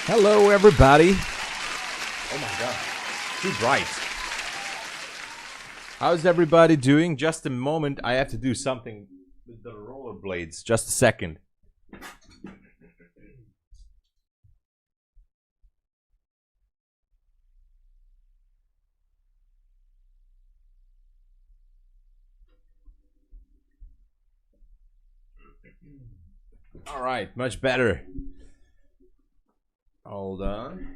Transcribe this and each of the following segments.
Hello, everybody. Oh my God, too bright. How's everybody doing? Just a moment, I have to do something with the rollerblades. Just a second. All right, much better. Hold on.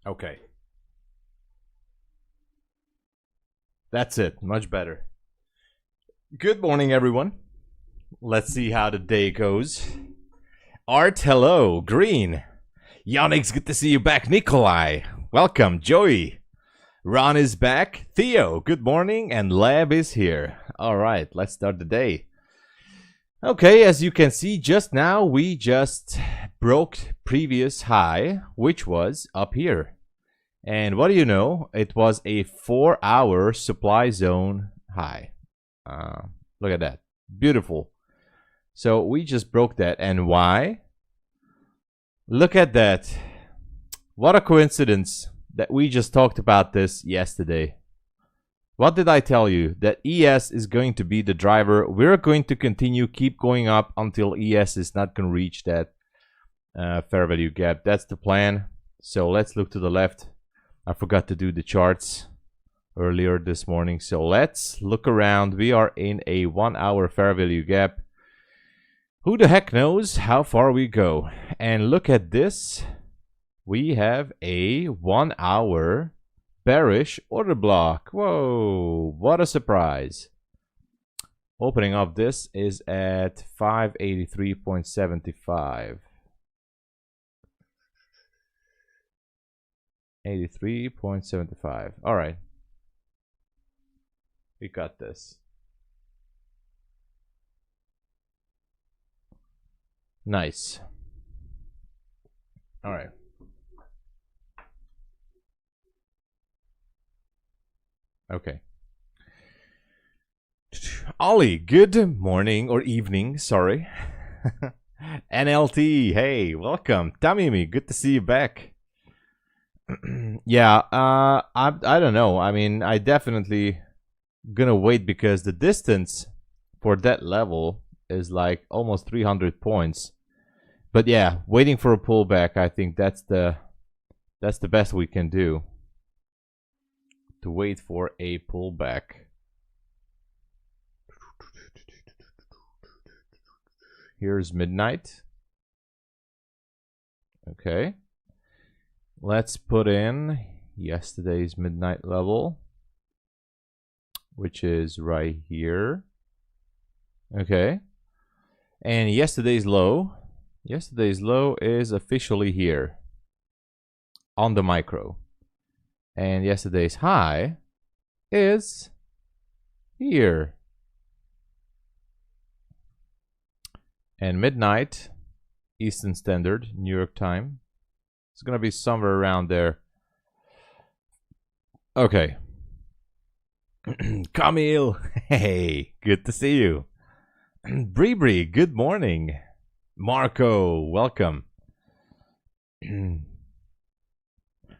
Okay. That's it. Much better. Good morning, everyone. Let's see how the day goes. Art, hello. Green. Yannick's good to see you back. Nikolai, welcome. Joey. Ron is back. Theo, good morning. And Lab is here. All right, let's start the day. Okay, as you can see just now, we just broke previous high, which was up here. And what do you know? It was a 4-hour supply zone high. Look at that. Beautiful. So we just broke that. And why? Look at that. What a coincidence that we just talked about this yesterday. What did I tell you? That ES is going to be the driver. We're going to continue, keep going up until ES is not going to reach that fair value gap. That's the plan. So let's look to the left. I forgot to do the charts earlier this morning. So let's look around. We are in a 1-hour fair value gap. Who the heck knows how far we go? And look at this. We have a 1-hour bearish order block. Whoa, what a surprise. Opening of this is at 583.75. 83.75. All right. We got this. Nice. All right. Okay. Ollie, good morning or evening, sorry. NLT, hey, welcome. Tamimi, good to see you back. Yeah, I don't know. I mean, I definitely gonna wait because the distance for that level is like almost 300 points. But yeah, waiting for a pullback, I think that's the best we can do. To wait for a pullback. Here's midnight. Okay. Let's put in yesterday's midnight level, which is right here. Okay. And yesterday's low is officially here on the micro. And yesterday's high is here. And midnight, Eastern Standard, New York time. It's going to be somewhere around there. Okay. Camille, hey, good to see you. Bree, good morning. Marco, welcome.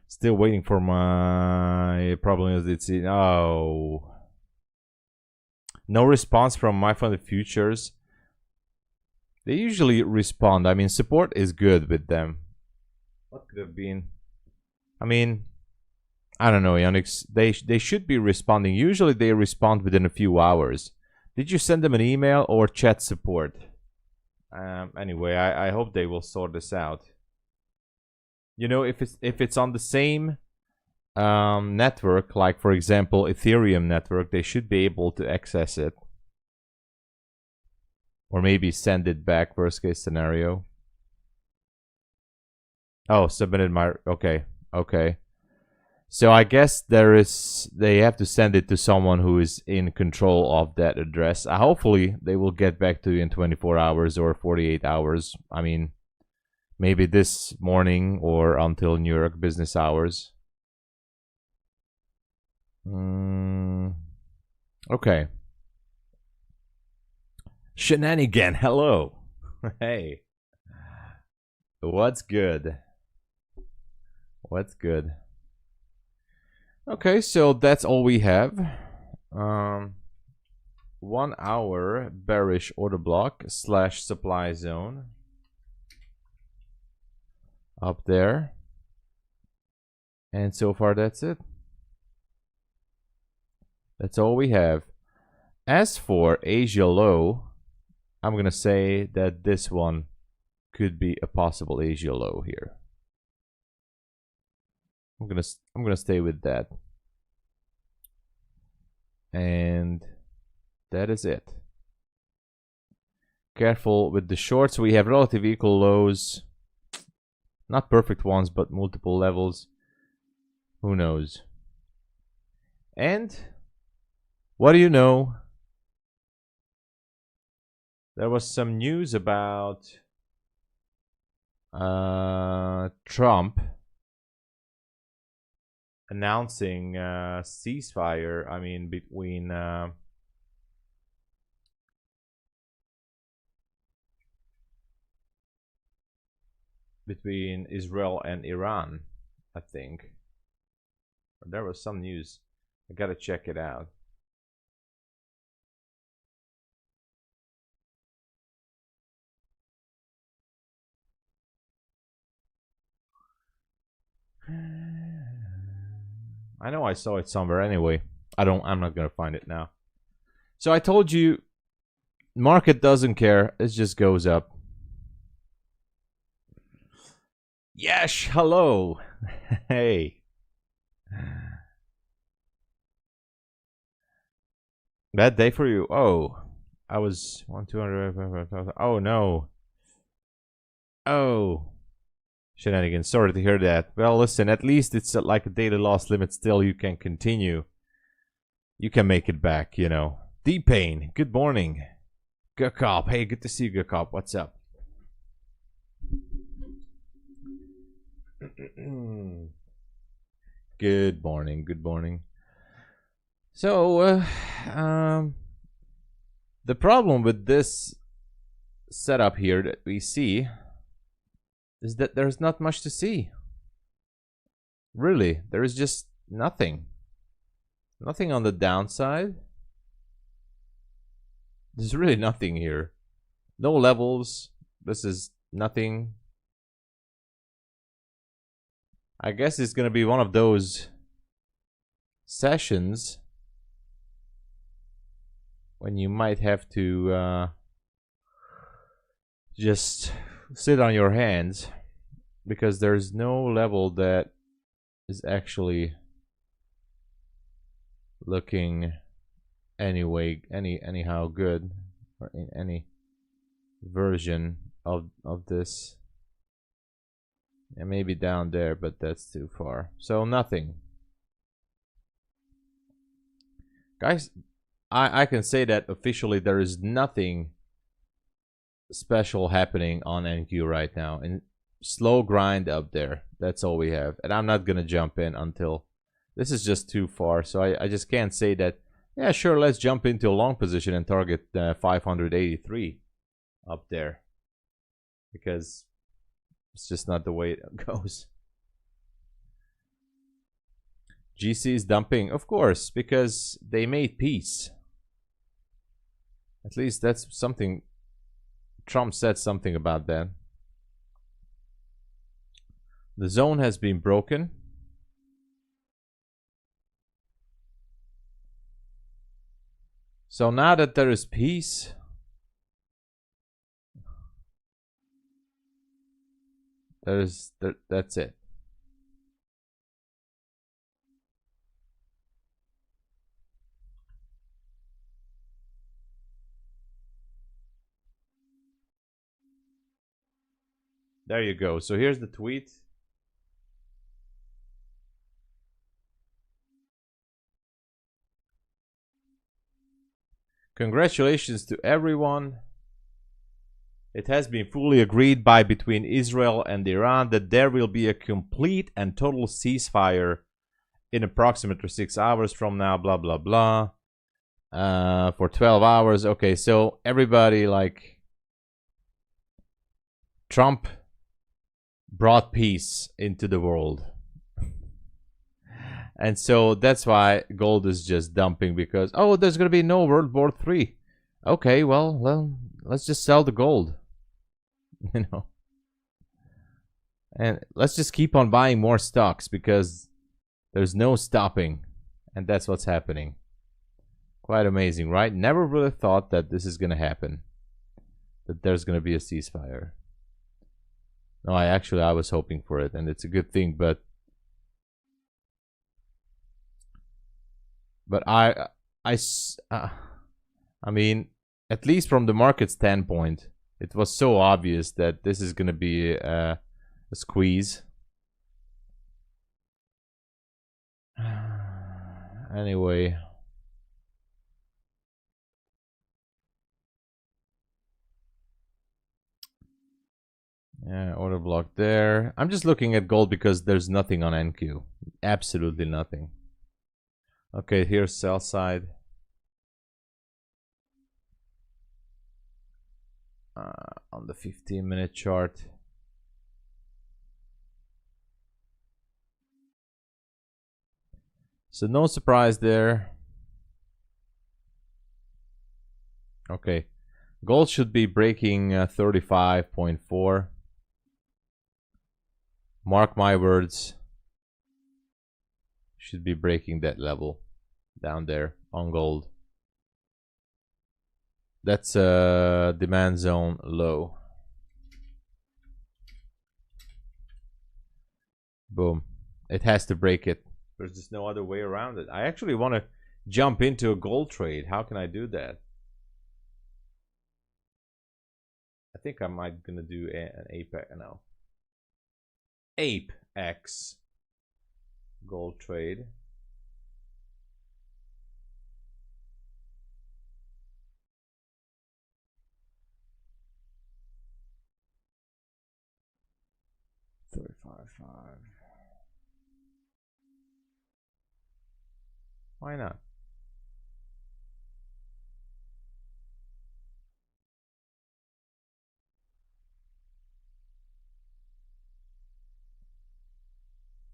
Still waiting for my problem is it's no response from MyFundedFutures. They usually respond. I mean, support is good with them. What could have been? I mean, I don't know, Yannick. They should be responding. Usually they respond within a few hours. Did you send them an email or chat support? Anyway, I hope they will sort this out. You know, if it's on the same network, like for example Ethereum network, they should be able to access it, or maybe send it back. Worst case scenario. Oh, submitted my okay. So I guess they have to send it to someone who is in control of that address. Hopefully they will get back to you in 24 hours or 48 hours. I mean, maybe this morning or until New York business hours. Okay. Shenanigan, hello. Hey. What's good? What's good? Okay, so that's all we have. 1 hour bearish order block / supply zone up there. And so far that's it. That's all we have. As for Asia low, I'm gonna say that this one could be a possible Asia low here. I'm gonna stay with that. And that is it. Careful with the shorts. We have relative equal lows. Not perfect ones, but multiple levels. Who knows? And what do you know? There was some news about Trump announcing ceasefire. I mean, between Israel and Iran, I think. There was some news. I gotta check it out. I know I saw it somewhere anyway. I'm not gonna find it now. So I told you, market doesn't care. It just goes up. Yes, hello. Hey. Bad day for you. Oh, I was 200. Oh no. Oh. Shenanigans. Sorry to hear that. Well, listen, at least it's like a daily loss limit still. You can continue. You can make it back, you know. D-Pain, good morning. Gukop, hey, good to see you, Gukop. What's up? Good morning, good morning. So, the problem with this setup here that we see is that there's not much to see. Really, there is just nothing. Nothing on the downside. There's really nothing here. No levels. This is nothing. I guess it's gonna be one of those sessions when you might have to just sit on your hands, because there's no level that is actually looking anyhow good, or in any version of this. And maybe down there, but that's too far. So nothing. Guys, I can say that officially there is nothing special happening on NQ right now, and slow grind up there. That's all we have, and I'm not gonna jump in until this is just too far. So I just can't say that, yeah, sure, let's jump into a long position and target 583 up there, because it's just not the way it goes. GC is dumping, of course, because they made peace. At least that's something. Trump said something about that. The zone has been broken. So now that there is peace, that's it. There you go. So here's the tweet. Congratulations to everyone. It has been fully agreed by between Israel and Iran that there will be a complete and total ceasefire in approximately 6 hours from now, blah, blah, blah. For 12 hours. Okay, so everybody, like, Trump brought peace into the world. And so that's why gold is just dumping, because, oh, there's going to be no World War III. Okay, well, let's just sell the gold. You know. And let's just keep on buying more stocks, because there's no stopping. And that's what's happening. Quite amazing, right? Never would have thought that this is going to happen. That there's going to be a ceasefire. No, I was hoping for it, and it's a good thing, but I mean, at least from the market standpoint, it was so obvious that this is going to be a squeeze. Anyway. Yeah, order block there. I'm just looking at gold because there's nothing on NQ. Absolutely nothing. Okay, here's sell side. On the 15-minute chart. So no surprise there. Okay. Gold should be breaking 35.4. Mark my words. Should be breaking that level down there on gold. That's a demand zone low. Boom. It has to break it. There's just no other way around it. I actually want to jump into a gold trade. How can I do that? I think I might gonna do an APEX now. APEX gold trade. $35.5. Why not?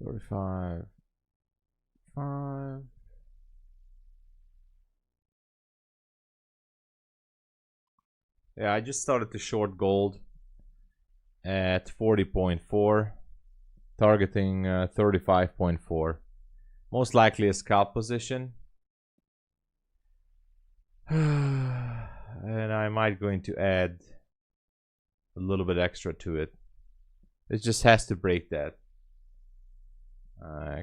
$35.5. Yeah, I just started to short gold at 40.4, targeting 35.4. Most likely a scalp position. And I might going to add a little bit extra to it. It just has to break that.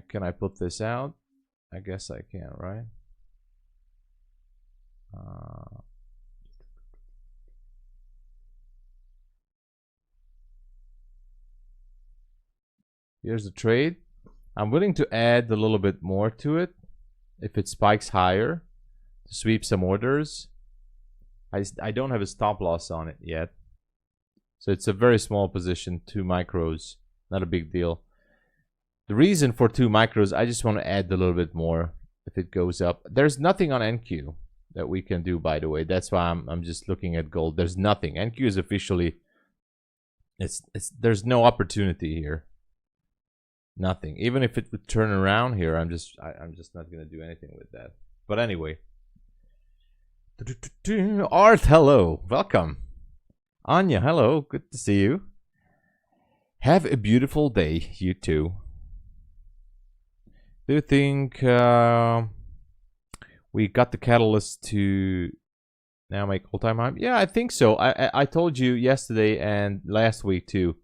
Can I put this out? I guess I can, right? Here's the trade. I'm willing to add a little bit more to it if it spikes higher to sweep some orders. I don't have a stop loss on it yet. So it's a very small position, 2 micros, not a big deal. The reason for 2 micros, I just want to add a little bit more if it goes up. There's nothing on NQ that we can do, by the way. That's why I'm just looking at gold. There's nothing. NQ is officially, there's no opportunity here. Nothing. Even if it would turn around here, I'm just not gonna do anything with that. But anyway. Art, hello, welcome. Anya, hello, good to see you. Have a beautiful day, you too. Do you think we got the catalyst to now make all-time high? Yeah, I think so. I told you yesterday and last week too.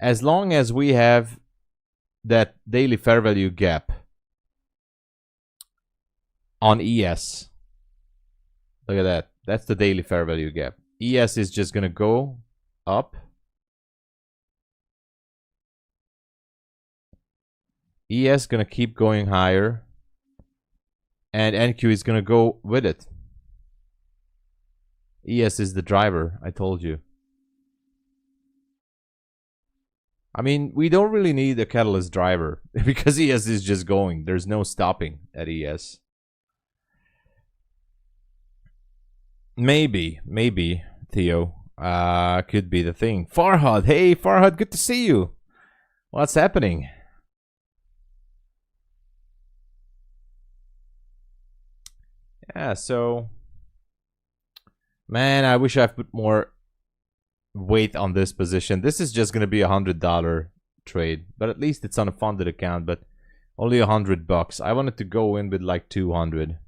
As long as we have that daily fair value gap on ES. Look at that. That's the daily fair value gap. ES is just going to go up. ES going to keep going higher. And NQ is going to go with it. ES is the driver, I told you. I mean, we don't really need a catalyst driver because ES is just going. There's no stopping at ES. Maybe, Theo. Could be the thing. Farhad, hey Farhad, good to see you. What's happening? Yeah, so man, I wish I put more weight on this position. This is just gonna be $100 trade, but at least it's on a funded account, but only $100. I wanted to go in with like 200.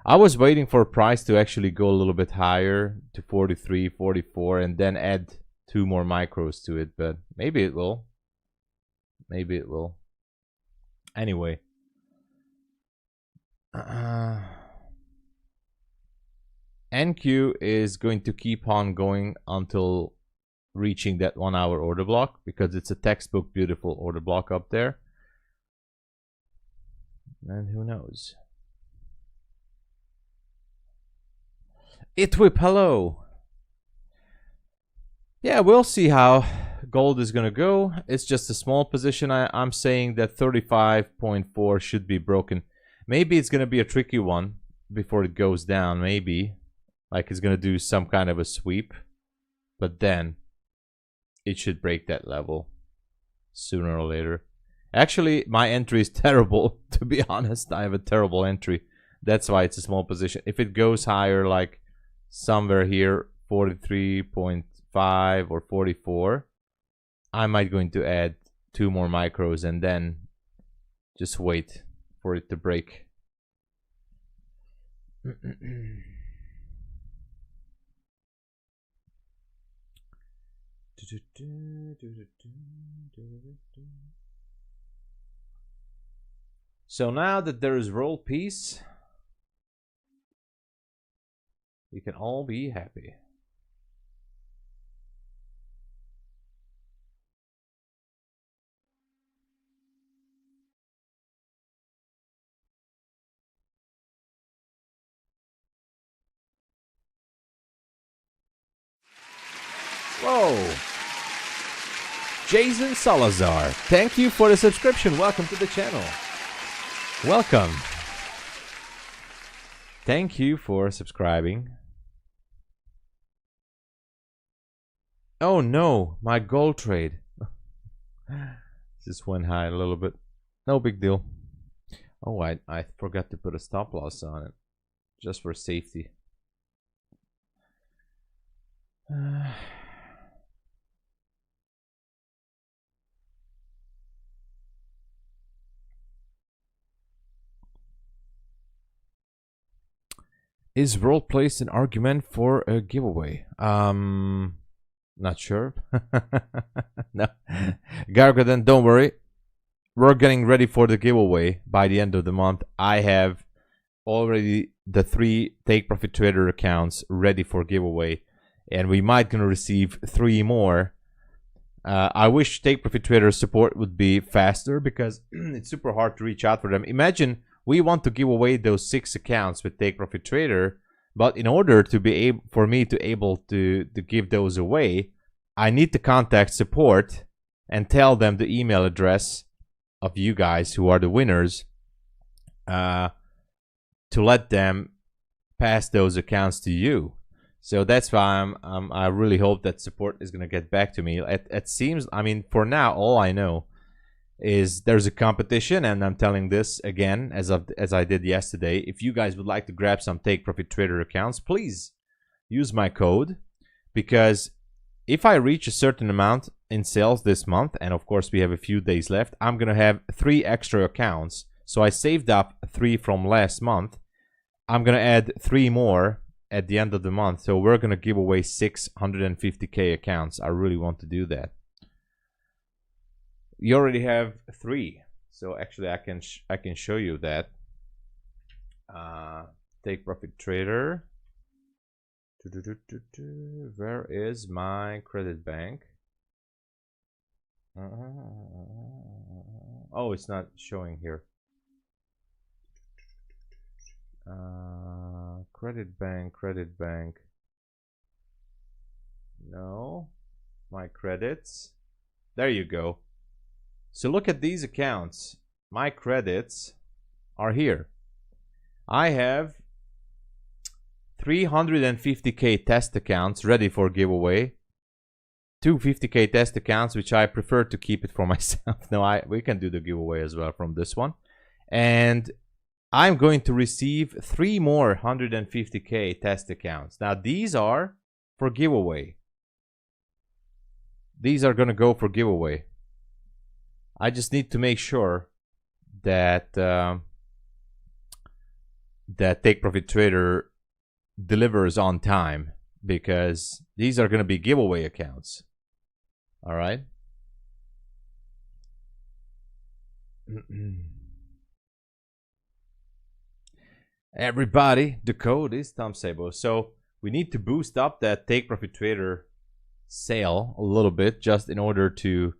I was waiting for a price to actually go a little bit higher to 43, 44, and then add 2 more micros to it, but maybe it will. Maybe it will. Anyway. NQ is going to keep on going until reaching that 1 hour order block, because it's a textbook beautiful order block up there. And who knows? Itwip, hello. Yeah, we'll see how gold is gonna go. It's just a small position. I'm saying that 35.4 should be broken. Maybe it's gonna be a tricky one before it goes down. Maybe like it's gonna do some kind of a sweep, but then it should break that level sooner or later. Actually, my entry is terrible, to be honest. I have a terrible entry. That's why it's a small position. If it goes higher, like somewhere here, 43.5 or 44, I might going to add 2 more micros and then just wait for it to break. So now that there is world peace, we can all be happy. Whoa! Jason Salazar, thank you for the subscription. Welcome to the channel. Welcome. Thank you for subscribing. Oh no, my gold trade just went high a little bit. No big deal. Oh, I forgot to put a stop loss on it, just for safety. Is world placed an argument for a giveaway? Not sure. No. Gargadan, don't worry. We're getting ready for the giveaway by the end of the month. I have already the 3 Take Profit Trader accounts ready for giveaway, and we might gonna receive 3 more. I wish Take Profit Trader support would be faster, because it's super hard to reach out for them. Imagine we want to give away those 6 accounts with Take Profit Trader, but in order to be able for me to give those away, I need to contact support and tell them the email address of you guys who are the winners, to let them pass those accounts to you. So that's why I really hope that support is gonna get back to me. It seems, I mean, for now, all I know is there's a competition, and I'm telling this again as I did yesterday. If you guys would like to grab some Take Profit Trader accounts, please use my code, because if I reach a certain amount in sales this month, and of course we have a few days left, I'm gonna have 3 extra accounts. So I saved up 3 from last month. I'm gonna add 3 more at the end of the month, so we're gonna give away 650k accounts. I really want to do that. You already have 3, so actually I can show you that. Take Profit Trader. Where is my credit bank? Oh, it's not showing here. Credit bank. No, my credits. There you go. So look at these accounts. My credits are here. I have 350k test accounts ready for giveaway. 250k test accounts, which I prefer to keep it for myself. No, we can do the giveaway as well from this one. And I'm going to receive 3 more 150k test accounts. Now these are for giveaway. These are going to go for giveaway. I just need to make sure that that Take Profit Trader delivers on time, because these are going to be giveaway accounts. All right. Everybody, the code is Tom Sabo. So we need to boost up that Take Profit Trader sale a little bit, just in order to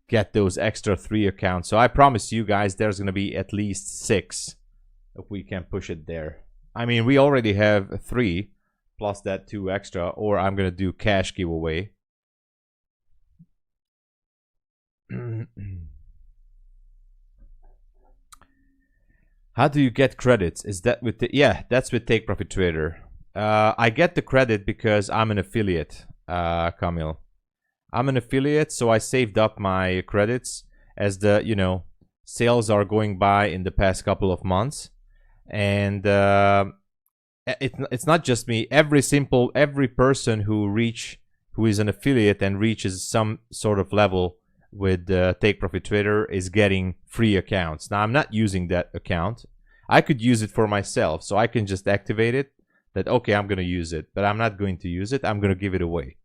get those extra 3 accounts. So I promise you guys there's going to be at least 6 if we can push it there. I mean, we already have 3 plus that 2 extra, or I'm going to do cash giveaway. How do you get credits? Is that with the, yeah, that's with Take Profit Trader. I get the credit because I'm an affiliate, Camille. I'm an affiliate, so I saved up my credits as the, you know, sales are going by in the past couple of months. And it's not just me. Every person who is an affiliate and reaches some sort of level with Take Profit Trader is getting free accounts. Now I'm not using that account. I could use it for myself, so I can just activate it. That okay, I'm gonna use it, but I'm not going to use it. I'm gonna give it away.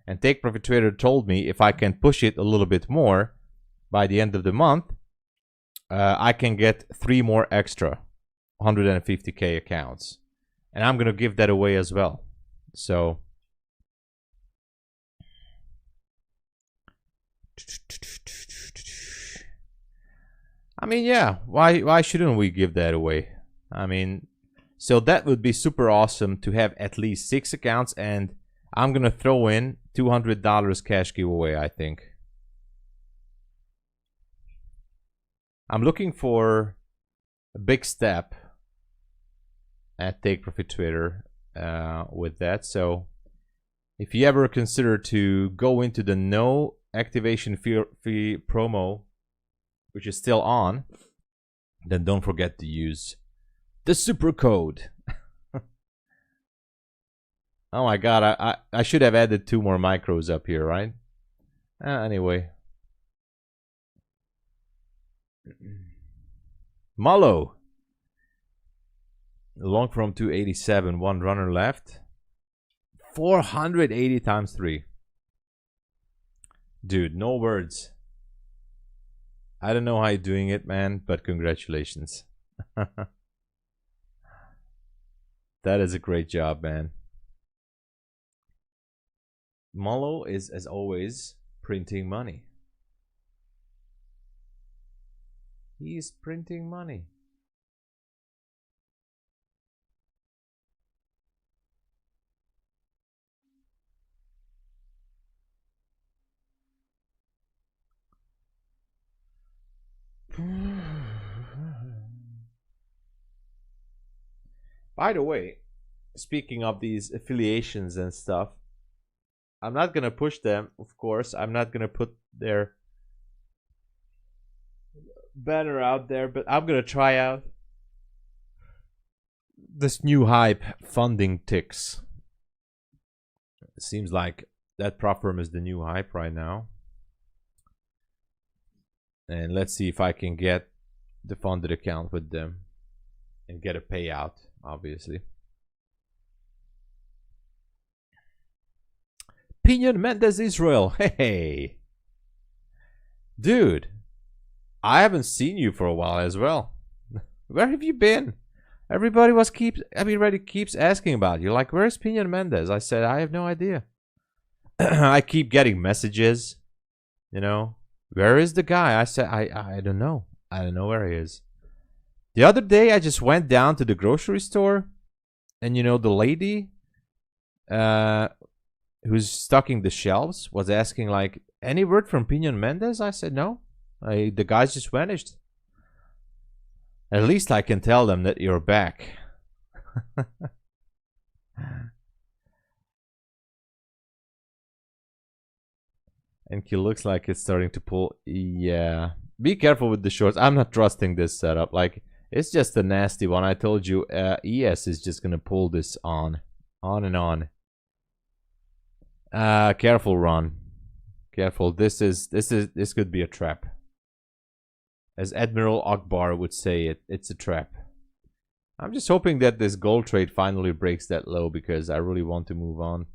And Take Profit Trader told me if I can push it a little bit more by the end of the month, I can get 3 more extra 150k accounts, and I'm gonna give that away as well. So I mean, yeah, why shouldn't we give that away? I mean, so that would be super awesome to have at least 6 accounts, and I'm gonna throw in $200 cash giveaway, I think. I'm looking for a big step at Take Profit Trader with that. So if you ever consider to go into the no activation fee promo, which is still on, then don't forget to use the super code. Oh my god, I should have added 2 more micros up here, right? Anyway. Malo. Long from 287, 1 runner left. 480 times 3. Dude, no words. I don't know how you're doing it, man, but congratulations. That is a great job, man. Malo is, as always, printing money. He's printing money. By the way, speaking of these affiliations and stuff, I'm not gonna push them, of course. I'm not gonna put their banner out there, but I'm gonna try out this new hype, funding ticks. It seems like that prop firm is the new hype right now. And let's see if I can get the funded account with them and get a payout, obviously. Pinion Mendez Israel. Hey, dude, I haven't seen you for a while as well. Where have you been? Everybody keeps asking about you. Like, where's Pinion Mendez? I said, I have no idea. I keep getting messages, you know, where is the guy? I said, I don't know. I don't know where he is. The other day, I just went down to the grocery store, and you know, the lady who's stocking the shelves was asking, like, any word from Pinion Mendez? I said, no. The guys just vanished. At least I can tell them that you're back. And he looks like it's starting to pull. Yeah. Be careful with the shorts. I'm not trusting this setup. Like, it's just a nasty one. I told you, ES is just gonna pull this on and on. Careful, Ron. Careful. This could be a trap. As Admiral Akbar would say, it's a trap. I'm just hoping that this gold trade finally breaks that low because I really want to move on.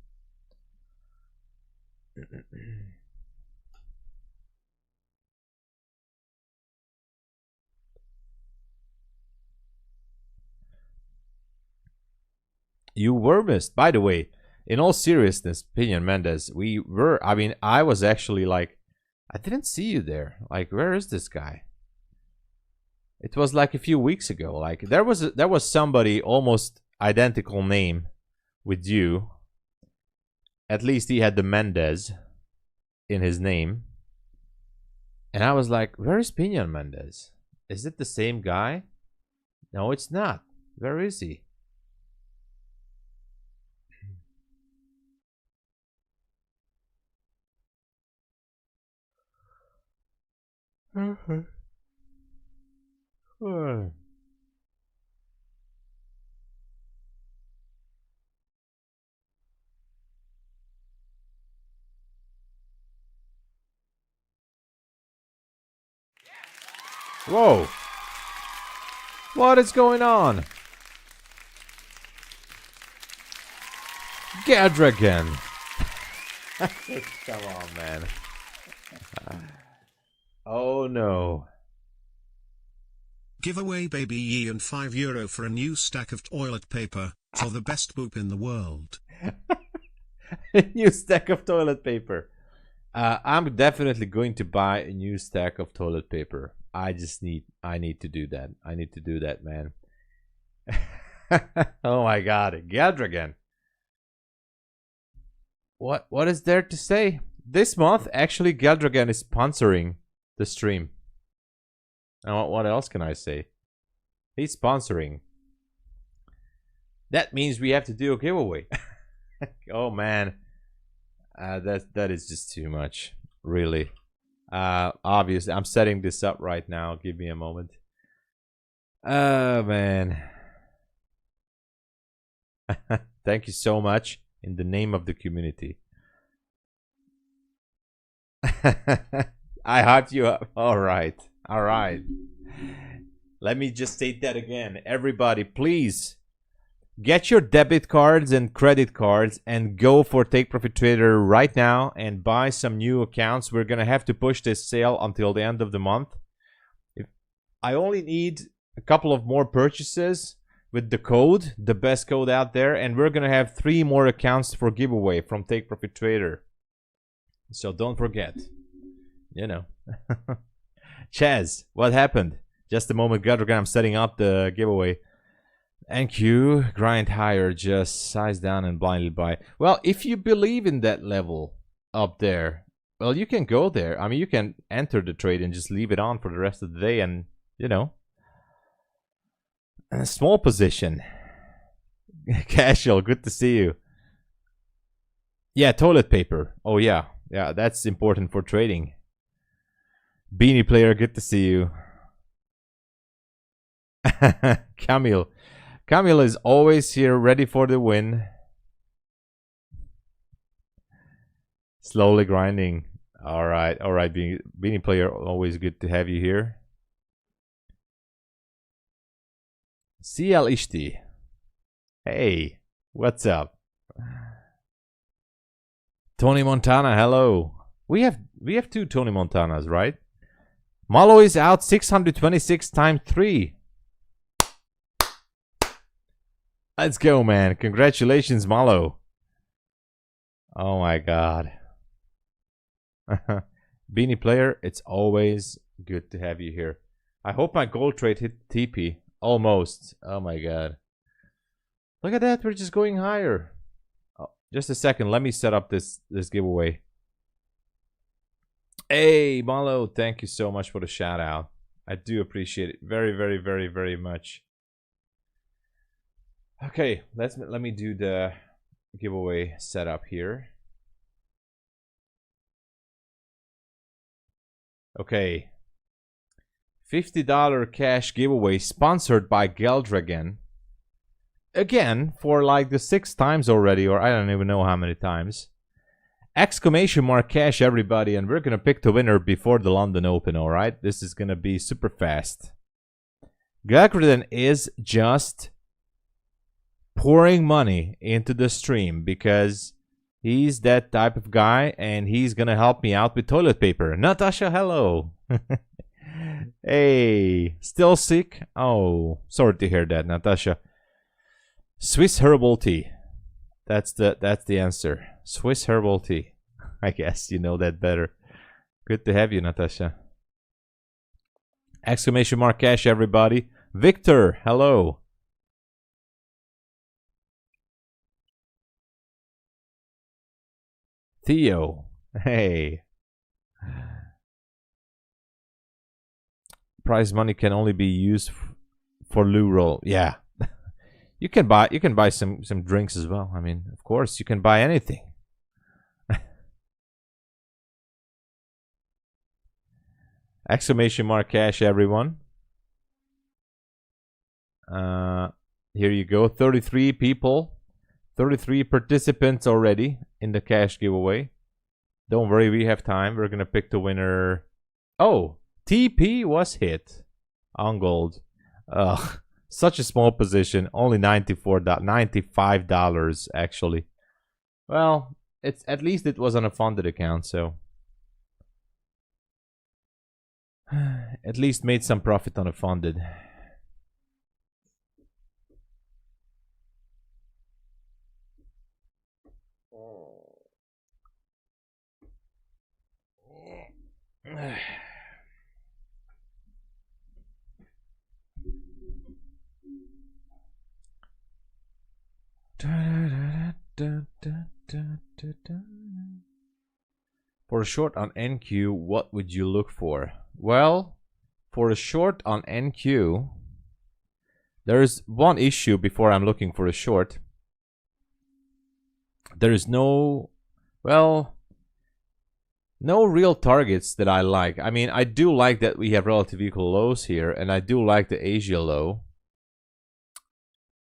You were missed. By the way, in all seriousness, Pinion Mendez, we were, I mean, I was actually like, I didn't see you there. Like, where is this guy? It was like a few weeks ago. Like, there was somebody almost identical name with you. At least he had the Mendez in his name. And I was like, where is Pinion Mendez? Is it the same guy? No, it's not. Where is he? Whoa. What is going on? Gadragan. Come on, man. Oh no. Giveaway baby ye and €5 for a new stack of toilet paper for the best boop in the world. A new stack of toilet paper. I'm definitely going to buy a new stack of toilet paper. I need to do that. I need to do that, man. Oh my god, Gadragan. What is there to say? This month, actually, Gadragan is sponsoring the stream. And what else can I say? He's sponsoring. That means we have to do a giveaway. Oh man, that is just too much, really. Obviously, I'm setting this up right now. Give me a moment. Oh man. Thank you so much in the name of the community. I hyped you up. All right. All right. Let me just state that again. Everybody, please get your debit cards and credit cards and go for Take Profit Trader right now and buy some new accounts. We're going to have to push this sale until the end of the month. I only need a couple of more purchases with the code, the best code out there, and we're going to have 3 more accounts for giveaway from Take Profit Trader. So don't forget, you know. Chaz, what happened? Just a moment, Gadragan, I'm setting up the giveaway. Thank you. Grind higher, just size down and blindly buy. Well, if you believe in that level up there, well, you can go there. I mean, you can enter the trade and just leave it on for the rest of the day and, you know. A small position. Casual, good to see you. Yeah, toilet paper. Oh, yeah. Yeah, that's important for trading. Beanie Player, good to see you. Camille. Camille is always here, ready for the win. Slowly grinding. All right, Beanie Player, always good to have you here. CL Ishti. Hey, what's up? Tony Montana, hello. We have 2 Tony Montanas, right? Malo is out 626 times 3. Let's go, man. Congratulations, Malo. Oh my god. Beanie Player, it's always good to have you here. I hope my gold trade hit TP. Almost. Oh my god. Look at that. We're just going higher. Oh, just a second. Let me set up this giveaway. Hey, Malo. Thank you so much for the shout out. I do appreciate it very, very, very, very much. Okay, let me do the giveaway setup here. Okay. $50 cash giveaway sponsored by Geldragon. Again, for like the 6th times already, or I don't even know how many times. Exclamation mark cash, everybody, and we're gonna pick the winner before the London Open, alright? This is gonna be super fast. Geldragon is just pouring money into the stream because he's that type of guy and he's gonna help me out with toilet paper. Natasha, hello. Hey, still sick? Oh, sorry to hear that, Natasha. Swiss herbal tea. That's the answer. Swiss herbal tea. I guess you know that better. Good to have you, Natasha. Exclamation mark cash, everybody. Victor, hello. Theo, hey. Prize money can only be used for loo roll. Yeah. You can buy some drinks as well. I mean, of course, you can buy anything. Exclamation mark cash, everyone. Here you go. 33 people. 33 participants already in the cash giveaway. Don't worry, we have time. We're gonna pick the winner. Oh, TP was hit on gold. Such a small position, only $95 actually. Well, it's at least it was on a funded account, so at least made some profit on a funded. For a short on NQ, what would you look for? Well, for a short on NQ, there's one issue before I'm looking for a short. There is no real targets that I like. I mean, I do like that we have relative equal lows here, and I do like the Asia low.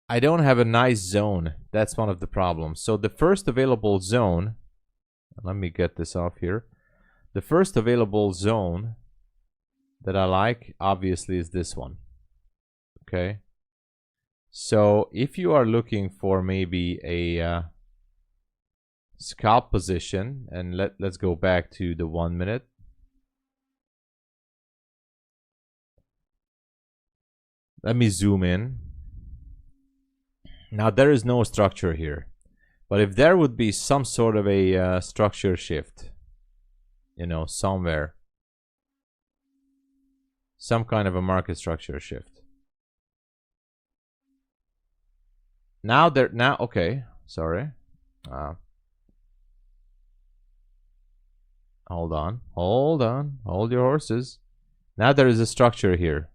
I don't have a nice zone. That's one of the problems. So the first available zone, let me get this off here. The first available zone that I like, obviously, is this one. Okay. So if you are looking for maybe a scalp position, and let's go back to the 1 minute. Let me zoom in. Now there is no structure here, but if there would be some sort of a structure shift, you know, somewhere, some kind of a market structure shift. Now okay, sorry. Hold on, hold your horses. Now there is a structure here.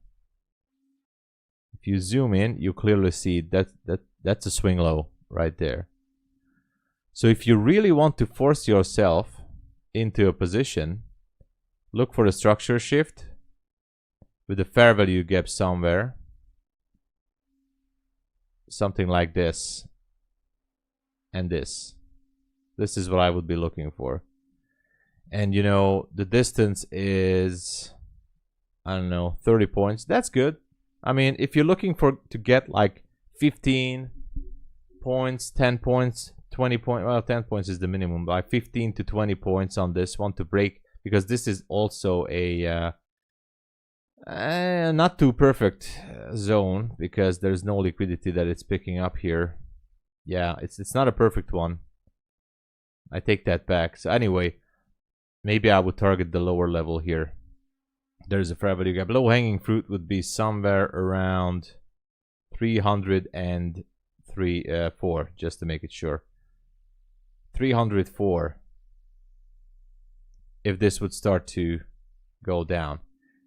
If you zoom in, you clearly see that's a swing low right there. So if you really want to force yourself into a position, look for a structure shift with a fair value gap somewhere. Something like this and this. This is what I would be looking for. And you know, the distance is, I don't know, 30 points. That's good. I mean, if you're looking to get like 15 points, 10 points, 20 points, well, 10 points is the minimum, like 15 to 20 points on this one to break, because this is also a not too perfect zone, because there's no liquidity that it's picking up here. Yeah, it's not a perfect one. I take that back. So anyway, maybe I would target the lower level here. There's a fair value gap. Low hanging fruit would be somewhere around 304, just to make it sure. 304. If this would start to go down.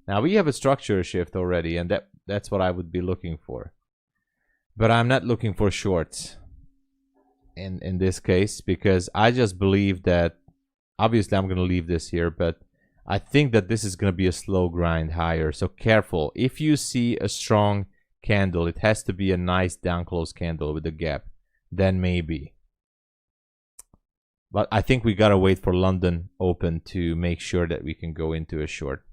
Now we have a structure shift already, and that's what I would be looking for. But I'm not looking for shorts in this case, because I just believe that, obviously I'm going to leave this here, but I think that this is going to be a slow grind higher. So careful. If you see a strong candle, it has to be a nice down close candle with a gap. Then maybe. But I think we got to wait for London open to make sure that we can go into a short.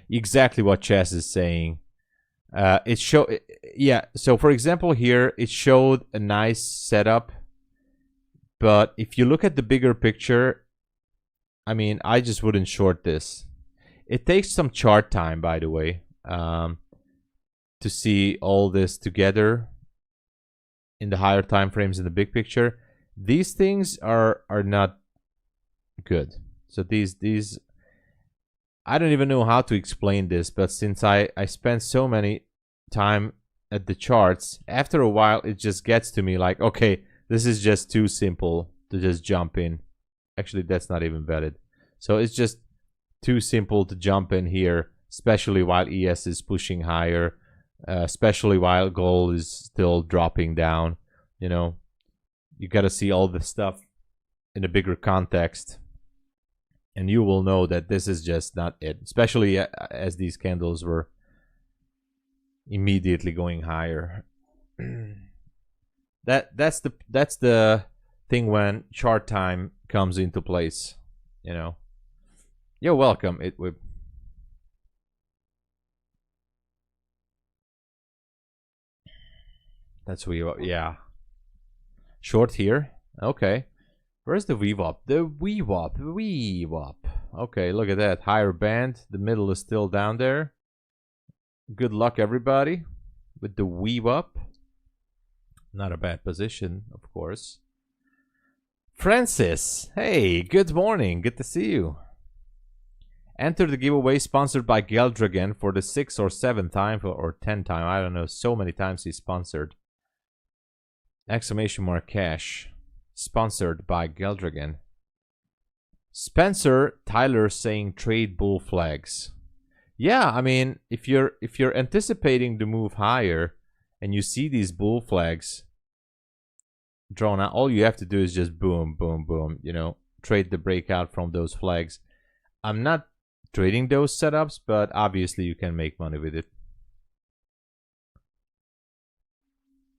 Exactly what Chess is saying. Yeah, so for example here, it showed a nice setup. But if you look at the bigger picture, I mean, I just wouldn't short this. It takes some chart time, by the way, to see all this together in the higher time frames in the big picture. These things are not good. So these I don't even know how to explain this, but since I spent so many time at the charts, after a while it just gets to me like, okay, this is just too simple to just jump in. Actually, that's not even valid. So it's just too simple to jump in here, especially while ES is pushing higher, especially while gold is still dropping down. You know, you got to see all the stuff in a bigger context, and you will know that this is just not it, especially as these candles were immediately going higher. That's the thing when chart time comes into place, you know. You're welcome. That's yeah. Short here. Okay. Where's the VWAP? The VWAP. Okay, look at that. Higher band. The middle is still down there. Good luck, everybody, with the VWAP. Not a bad position, of course. Francis, hey, good morning. Good to see you. Enter the giveaway sponsored by Geldragon for the 6th or 7th time or 10th time. I don't know. So many times he's sponsored. Exclamation mark cash. Sponsored by Geldragon. Spencer Tyler saying trade bull flags. Yeah, I mean, if you're anticipating the move higher and you see these bull flags drawn out, all you have to do is just boom, boom, boom, you know, trade the breakout from those flags. I'm not trading those setups, but obviously you can make money with it.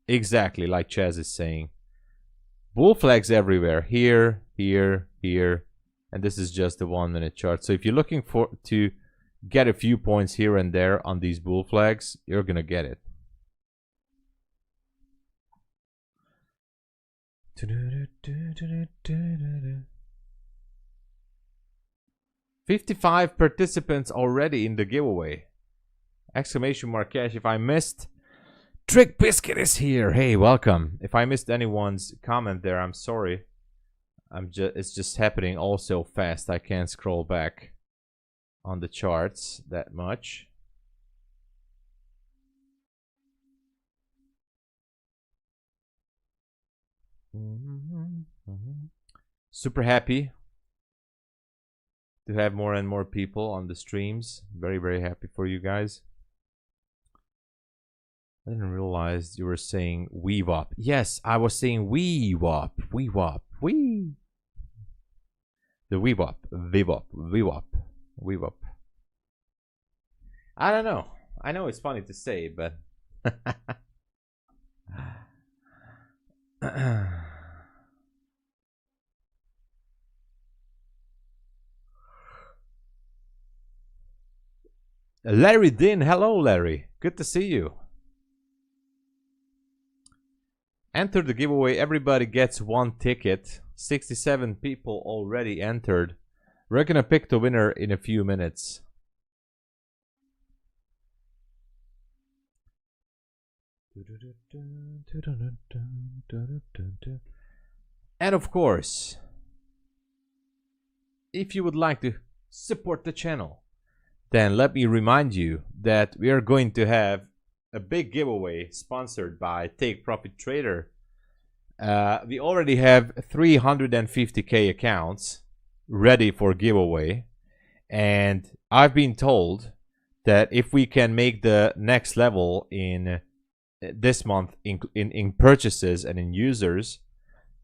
Exactly like Chaz is saying. Bull flags everywhere. Here, here, here. And this is just the 1 minute chart. So if you're looking to get a few points here and there on these bull flags, you're gonna get it. $55 participants already in the giveaway. Exclamation mark cash. If I missed, Trick Biscuit is here. Hey, welcome. If I missed anyone's comment there, I'm sorry. It's just happening all so fast. I can't scroll back on the charts that much. Super happy to have more and more people on the streams. Very, very happy for you guys. I didn't realize you were saying VWAP. Yes, I was saying VWAP. VWAP. Wee. The VWAP. VWAP. VWAP. VWAP. I don't know. I know it's funny to say, but Larry Din, hello Larry. Good to see you. Enter the giveaway. Everybody gets 1 ticket. 67 people already entered. We're gonna pick the winner in a few minutes. And of course, if you would like to support the channel, then let me remind you that we are going to have a big giveaway sponsored by Take Profit Trader. We already have 350k accounts ready for giveaway, and I've been told that if we can make the next level in this month in purchases and in users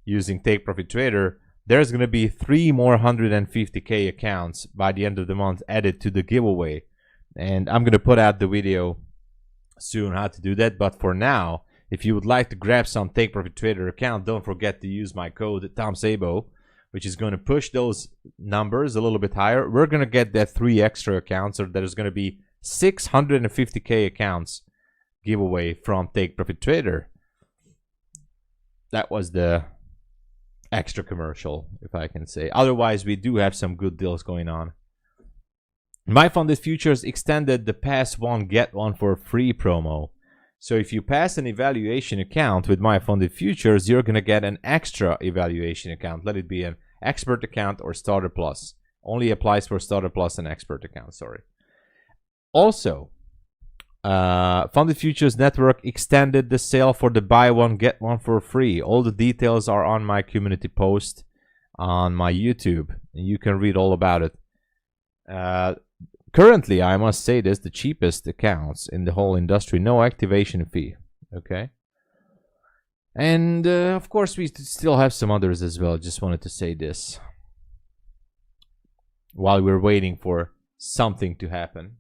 using Take Profit Trader, there's going to be 3 more 150K accounts by the end of the month added to the giveaway. And I'm going to put out the video soon how to do that. But for now, if you would like to grab some Take Profit Trader account, don't forget to use my code TomSabo, which is going to push those numbers a little bit higher. We're going to get that 3 extra accounts, or there's going to be 650K accounts giveaway from Take Profit Trader. That was the extra commercial, if I can say. Otherwise, we do have some good deals going on. MyFundedFutures extended the pass one get one for free promo. So if you pass an evaluation account with MyFundedFutures, you're going to get an extra evaluation account. Let it be an expert account or starter plus. Only applies for starter plus and expert account, sorry. Also, Funded Futures Network extended the sale for the buy one get one for free. All the details are on my community post on my YouTube, and you can read all about it. Currently, I must say this, the cheapest accounts in the whole industry, no activation fee. Okay, and of course we still have some others as well. Just wanted to say this while we're waiting for something to happen.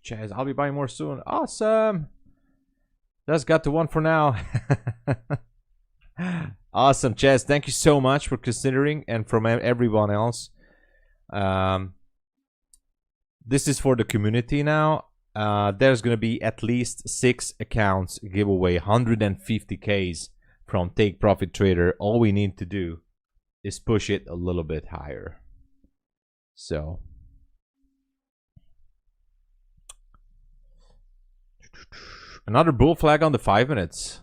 Chaz, I'll be buying more soon. Awesome. That's got to one for now. Awesome, Chaz. Thank you so much for considering, and from everyone else. This is for the community now. There's going to be at least 6 accounts giveaway, 150Ks from Take Profit Trader. All we need to do is push it a little bit higher. So another bull flag on the 5 minutes.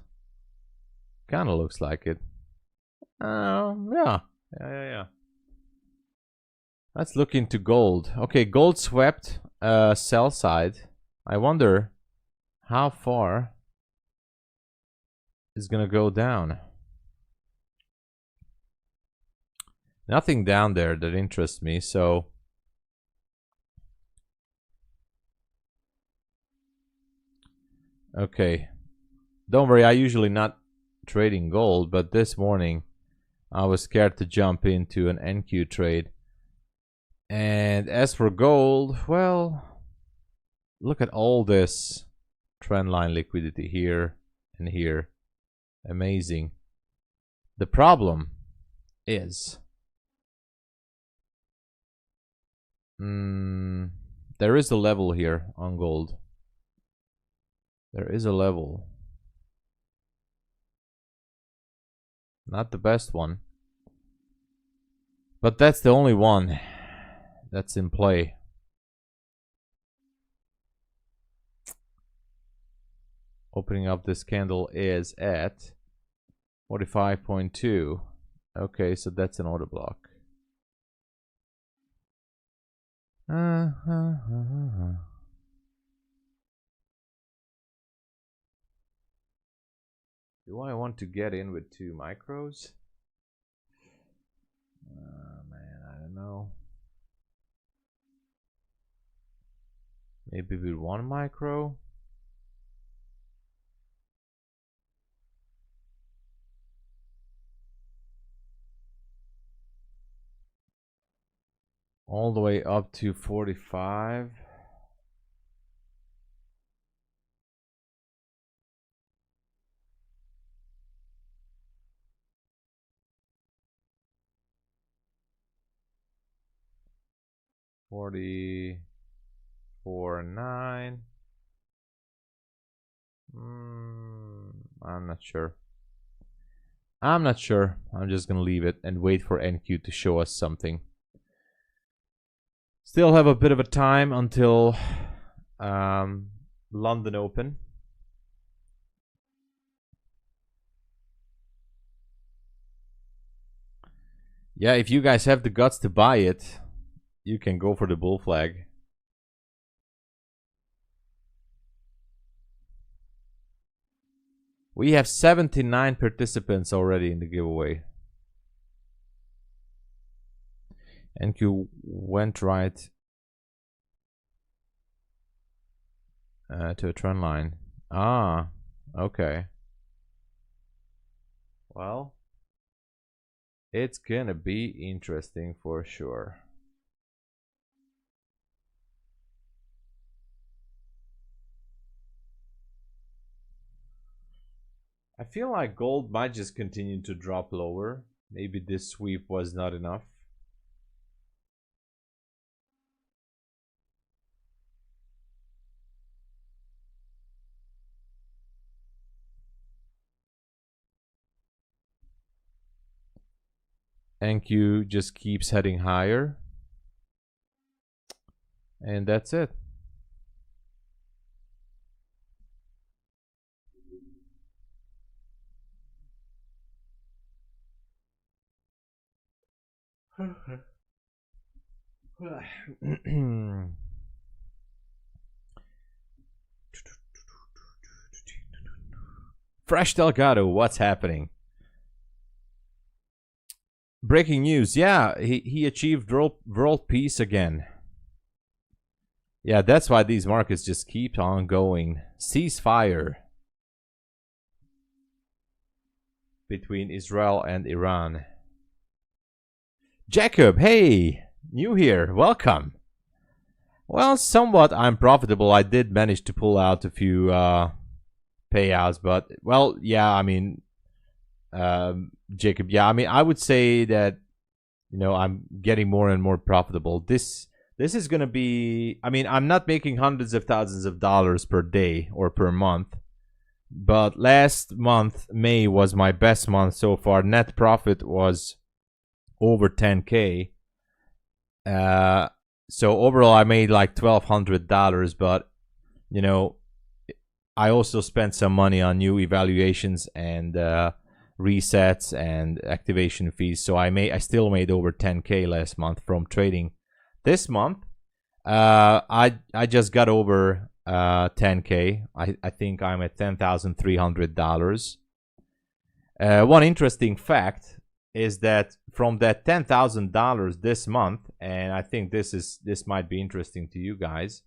Kind of looks like it. Yeah. Let's look into gold. Okay, gold swept sell side. I wonder how far it's gonna go down. Nothing down there that interests me, so okay. Don't worry, I usually not trading gold, but this morning I was scared to jump into an NQ trade. And as for gold, well, look at all this trendline liquidity here and here. Amazing. The problem is there is a level here on gold. There is a level. Not the best one, but that's the only one that's in play. Opening up this candle is at 45.2. Okay, so that's an order block. Do I want to get in with 2 micros? Man, I don't know. Maybe with 1 micro? All the way up to 45. $44.9. I'm not sure. I'm not sure. I'm just gonna leave it and wait for NQ to show us something. Still have a bit of a time until London Open. Yeah, if you guys have the guts to buy it, you can go for the bull flag. We have 79 participants already in the giveaway. NQ went right to a trend line. Ah, okay. Well, it's gonna be interesting for sure. I feel like gold might just continue to drop lower. Maybe this sweep was not enough. NQ just keeps heading higher. And that's it. Fresh Delgado, what's happening? Breaking news. Yeah, he achieved world peace again. Yeah, that's why these markets just keep on going. Ceasefire between Israel and Iran. Jacob, hey, new here, welcome. Well, somewhat I'm profitable. I did manage to pull out a few payouts, but well, yeah, I mean, Jacob, yeah, I mean, I would say that, you know, I'm getting more and more profitable. This is gonna be, I mean, I'm not making hundreds of thousands of dollars per day or per month, but last month, May, was my best month so far. Net profit was over 10K. So overall, I made like $1,200, but you know, I also spent some money on new evaluations and resets and activation fees. So I still made over 10K last month from trading. This month, I just got over 10K. I think I'm at $10,300. One interesting fact is that from that $10,000 this month, and I think this might be interesting to you guys.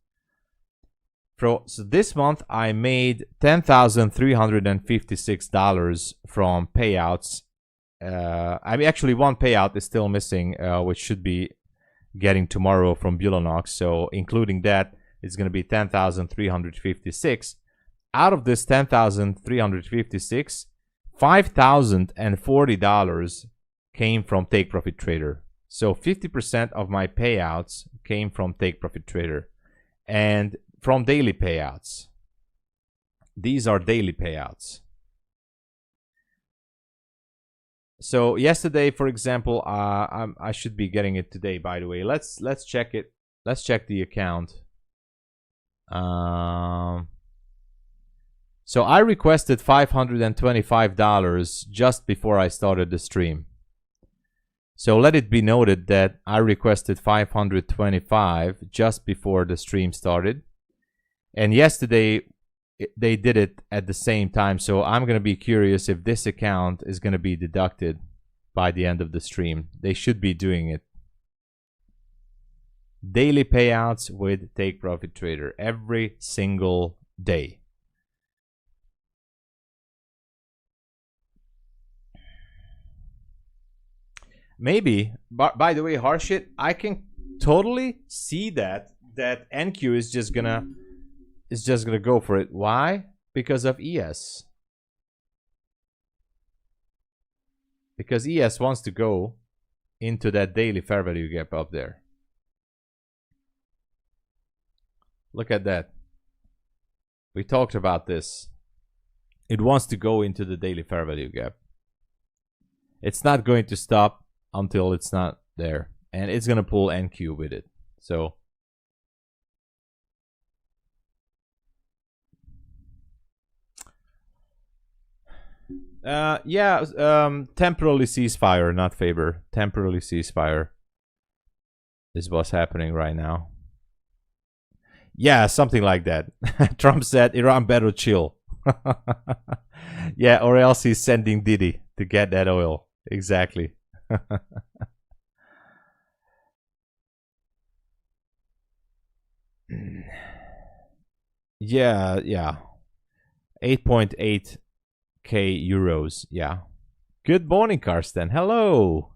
So this month I made $10,356 from payouts. I mean, actually one payout is still missing, which should be getting tomorrow from Bulenox. So including that, it's going to be 10,356. Out of this 10,356, $5,040 came from Take Profit Trader. So 50% of my payouts came from Take Profit Trader and from daily payouts. These are daily payouts. So yesterday, for example, I should be getting it today, by the way. Let's check it. Let's check the account. So I requested $525 just before I started the stream. So let it be noted that I requested $525 just before the stream started. And yesterday, they did it at the same time. So I'm going to be curious if this account is going to be deducted by the end of the stream. They should be doing it. Daily payouts with Take Profit Trader every single day. Maybe, but by the way, Harshit, I can totally see that NQ is just gonna go for it. Why? Because of ES. Because ES wants to go into that daily fair value gap up there. Look at that. We talked about this. It wants to go into the daily fair value gap. It's not going to stop until it's not there, and it's gonna pull NQ with it. So temporarily ceasefire, not favor. Temporarily ceasefire is what's happening right now. Yeah, something like that. Trump said Iran better chill. Yeah, or else he's sending Diddy to get that oil. Exactly. Yeah, yeah. 8.8k euros. Yeah. Good morning, Karsten. Hello.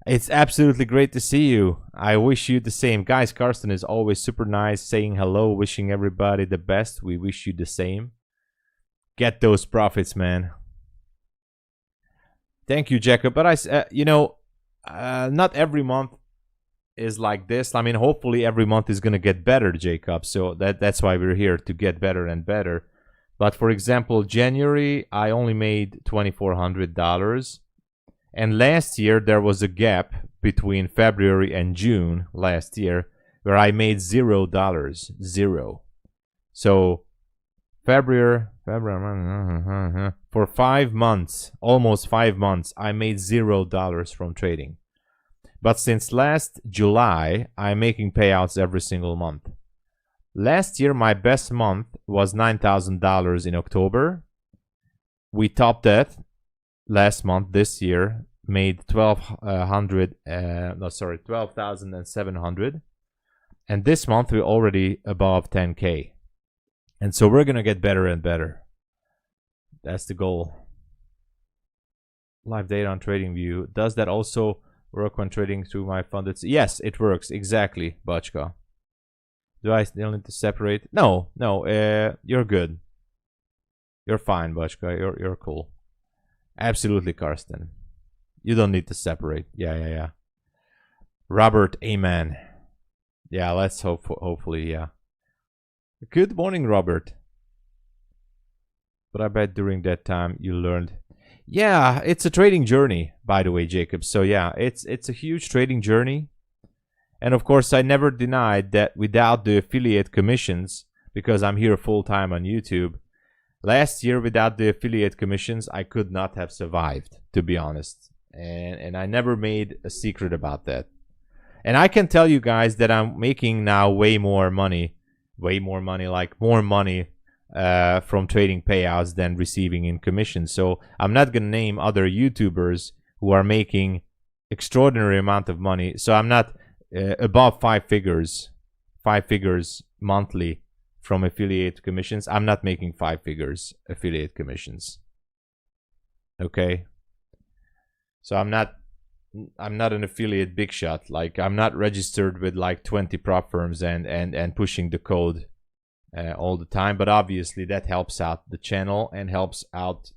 It's absolutely great to see you. I wish you the same. Guys, Karsten is always super nice, saying hello, wishing everybody the best. We wish you the same. Get those profits, man. Thank you, Jacob. But not every month is like this. I mean, hopefully every month is going to get better, Jacob. So that's why we're here, to get better and better. But for example, January, I only made $2,400. And last year, there was a gap between February and June last year where I made $0. Zero. So February, for 5 months, almost 5 months, I made $0 from trading. But since last July, I'm making payouts every single month. Last year, my best month was $9,000 in October. We topped that last month. This year made 12,700, and this month we're already above 10k, and so we're gonna get better and better. That's the goal. Live data on TradingView, does that also work when trading through my funded? Yes, it works exactly, Bachka. Do I still need to separate? No, you're good. You're fine, Bachka. You're cool. Absolutely, Karsten. You don't need to separate. Yeah. Robert, amen. Yeah, let's hopefully, yeah. Good morning, Robert. But I bet during that time you learned. Yeah, it's a trading journey, by the way, Jacob. So yeah, it's a huge trading journey. And of course, I never denied that without the affiliate commissions, because I'm here full time on YouTube, last year, without the affiliate commissions, I could not have survived, to be honest. And I never made a secret about that. And I can tell you guys that I'm making now way more money, like more money from trading payouts than receiving in commissions. So I'm not going to name other YouTubers who are making extraordinary amount of money. So I'm not above 5 figures monthly from affiliate commissions. I'm not making 5 figures affiliate commissions. Okay. So I'm not an affiliate big shot. Like, I'm not registered with like 20 prop firms and pushing the code all the time. But obviously that helps out the channel and helps out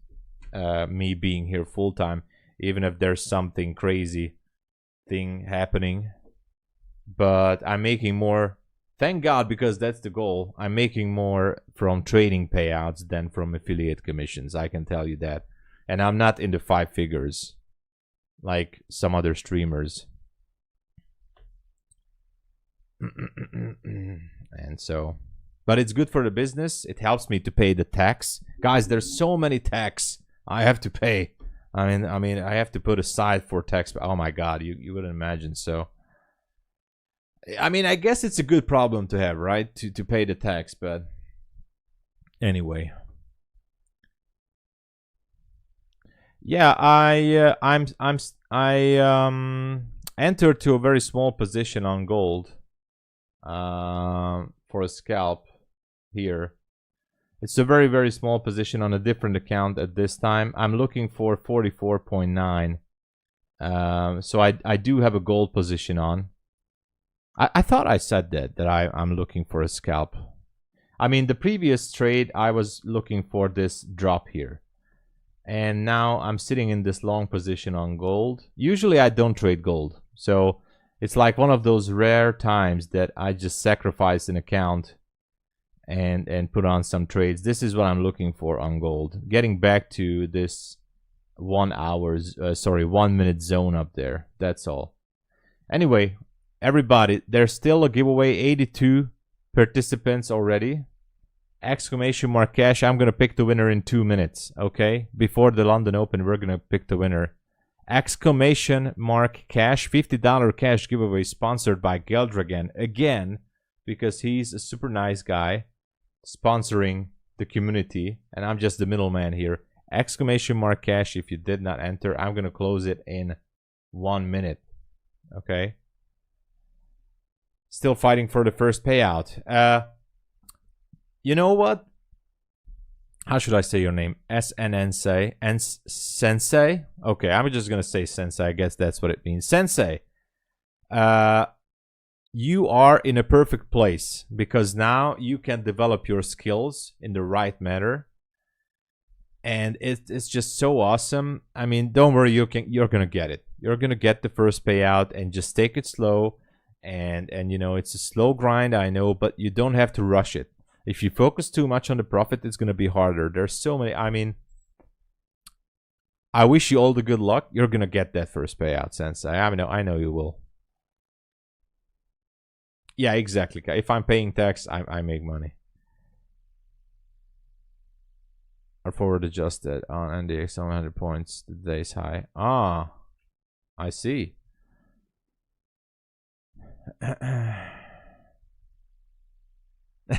me being here full time, even if there's something crazy thing happening. But I'm making more. Thank God, because that's the goal. I'm making more from trading payouts than from affiliate commissions. I can tell you that. And I'm not in the 5 figures like some other streamers. And so, but it's good for the business. It helps me to pay the tax. Guys, there's so many tax I have to pay. I mean, I have to put aside for tax. Oh my God, you wouldn't imagine. So, I mean, I guess it's a good problem to have, right? To pay the tax, but anyway. Yeah, I entered to a very small position on gold for a scalp here. It's a very, very small position on a different account at this time. I'm looking for 44.9. So I do have a gold position on. I thought I said that I'm looking for a scalp. I mean, the previous trade, I was looking for this drop here. And now I'm sitting in this long position on gold. Usually I don't trade gold. So it's like one of those rare times that I just sacrifice an account and put on some trades. This is what I'm looking for on gold. Getting back to this 1 minute zone up there. That's all. Anyway, everybody, there's still a giveaway. 82 participants already. Exclamation mark cash. I'm gonna pick the winner in 2 minutes. Okay, before the London Open, we're gonna pick the winner. Exclamation mark cash. $50 cash giveaway sponsored by Geldragon again, because he's a super nice guy sponsoring the community, and I'm just the middleman here. Exclamation mark cash. If you did not enter, I'm gonna close it in 1 minute. Okay. Still fighting for the first payout. You know what? How should I say your name? Sensei. Sensei? Okay, I'm just gonna say Sensei. I guess that's what it means. Sensei. You are in a perfect place because now you can develop your skills in the right manner. And it's just so awesome. I mean, don't worry, you're gonna get it. You're gonna get the first payout, and just take it slow. And you know, it's a slow grind, I know, but you don't have to rush it. If you focus too much on the profit, it's gonna be harder. There's so many. I mean, I wish you all the good luck. You're gonna get that first payout, Sensei. I know you will. Yeah, exactly. If I'm paying tax, I make money. Are forward adjusted on NDX 100 points. Today's high. Ah, I see.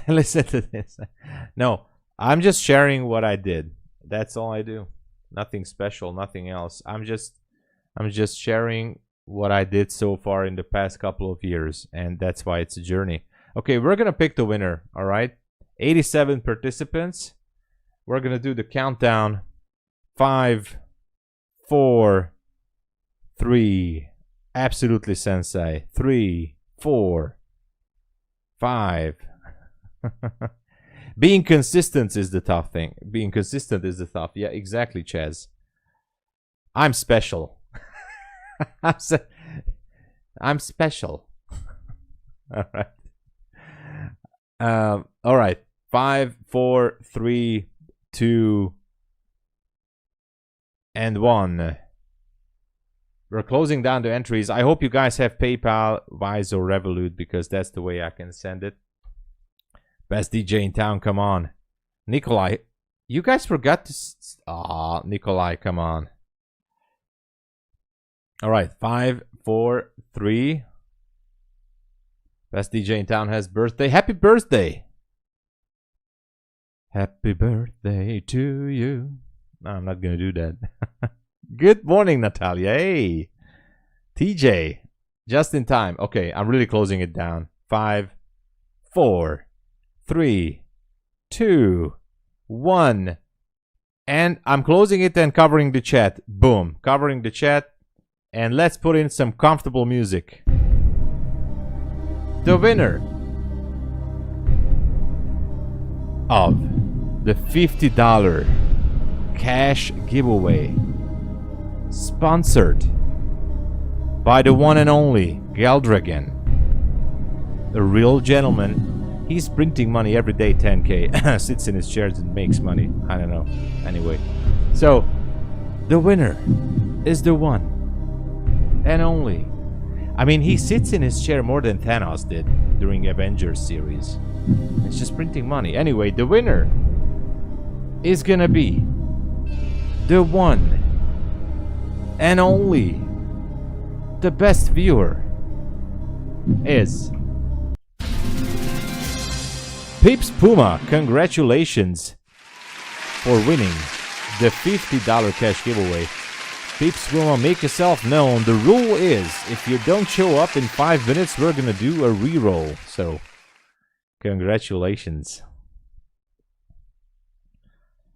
Listen to this. No, I'm just sharing what I did. That's all I do. Nothing special, nothing else. I'm just sharing what I did so far in the past couple of years, and that's why it's a journey. Okay, we're gonna pick the winner. All right, 87 participants. We're gonna do the countdown. 5, 4, 3. Absolutely, Sensei. 3, 4, 5. Being consistent is the tough thing. Being consistent is the tough. Yeah, exactly, Chaz. I'm special. I'm special. All right. All right. 5, 4, 3, 2, and 1. We're closing down the entries. I hope you guys have PayPal, Wise, or Revolut, because that's the way I can send it. Best DJ in town, come on. Nikolai, you guys forgot to... Nikolai, come on. All right, 5, 4, 3. Best DJ in town has birthday. Happy birthday. Happy birthday to you. No, I'm not going to do that. Good morning, Natalia. Hey. TJ, just in time. Okay, I'm really closing it down. 5, 4, 3, 2, 1. And I'm closing it and covering the chat. Boom. Covering the chat. And let's put in some comfortable music. The winner of the $50 cash giveaway, sponsored by the one and only Galdragon, a real gentleman. He's printing money every day, 10K. Sits in his chairs and makes money. I don't know. Anyway, so the winner is the one and only. I mean, he sits in his chair more than Thanos did during Avengers series. It's just printing money. Anyway, the winner is gonna be the one and only. The best viewer is Pips Puma. Congratulations for winning the $50 cash giveaway. Pips Puma, make yourself known. The rule is, if you don't show up in 5 minutes, we're gonna do a reroll. So, congratulations.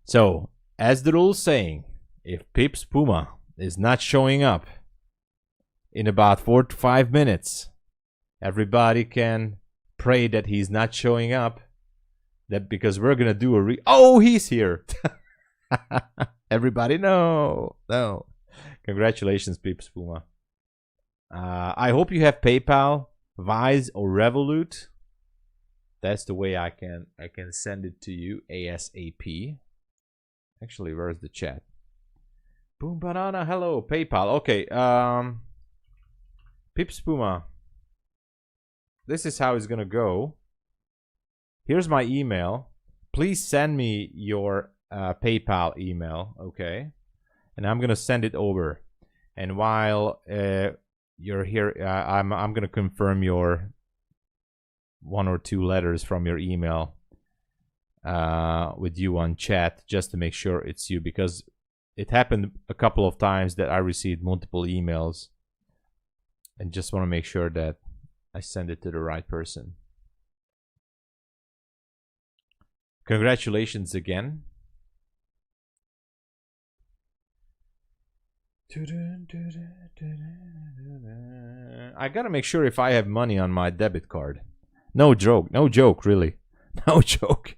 So, as the rule's saying, if Pips Puma is not showing up in about 4 to 5 minutes, everybody can pray that he's not showing up. That because we're gonna do a oh, he's here. Everybody, no. Congratulations, Pips Puma. I hope you have PayPal, Wise, or Revolut. That's the way I can send it to you ASAP. Actually, where's the chat? Boom banana, hello, PayPal. Okay, Pips Puma. This is how it's gonna go. Here's my email. Please send me your PayPal email, okay? And I'm gonna send it over. And while you're here, I'm gonna confirm your 1 or 2 letters from your email with you on chat, just to make sure it's you, because it happened a couple of times that I received multiple emails, and just want to make sure that I send it to the right person. Congratulations again. I gotta make sure if I have money on my debit card. No joke, no joke, really. No joke.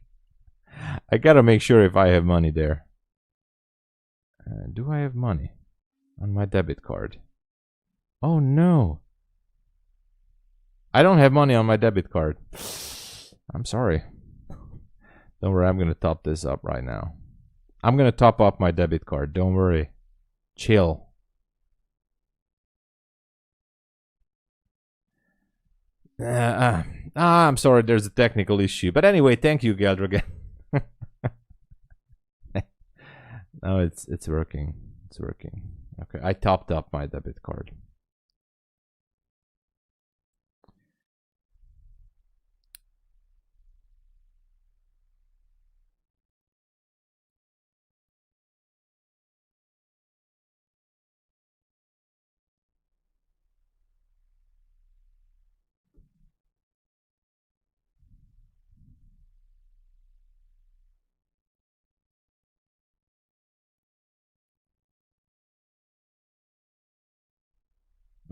I gotta make sure if I have money there. Do I have money on my debit card? Oh no. I don't have money on my debit card. I'm sorry. Don't worry, I'm gonna top this up right now. I'm gonna top up my debit card. Don't worry. Chill. I'm sorry, there's a technical issue. But anyway, thank you, Geldragan. No, it's working. It's working. Okay, I topped up my debit card.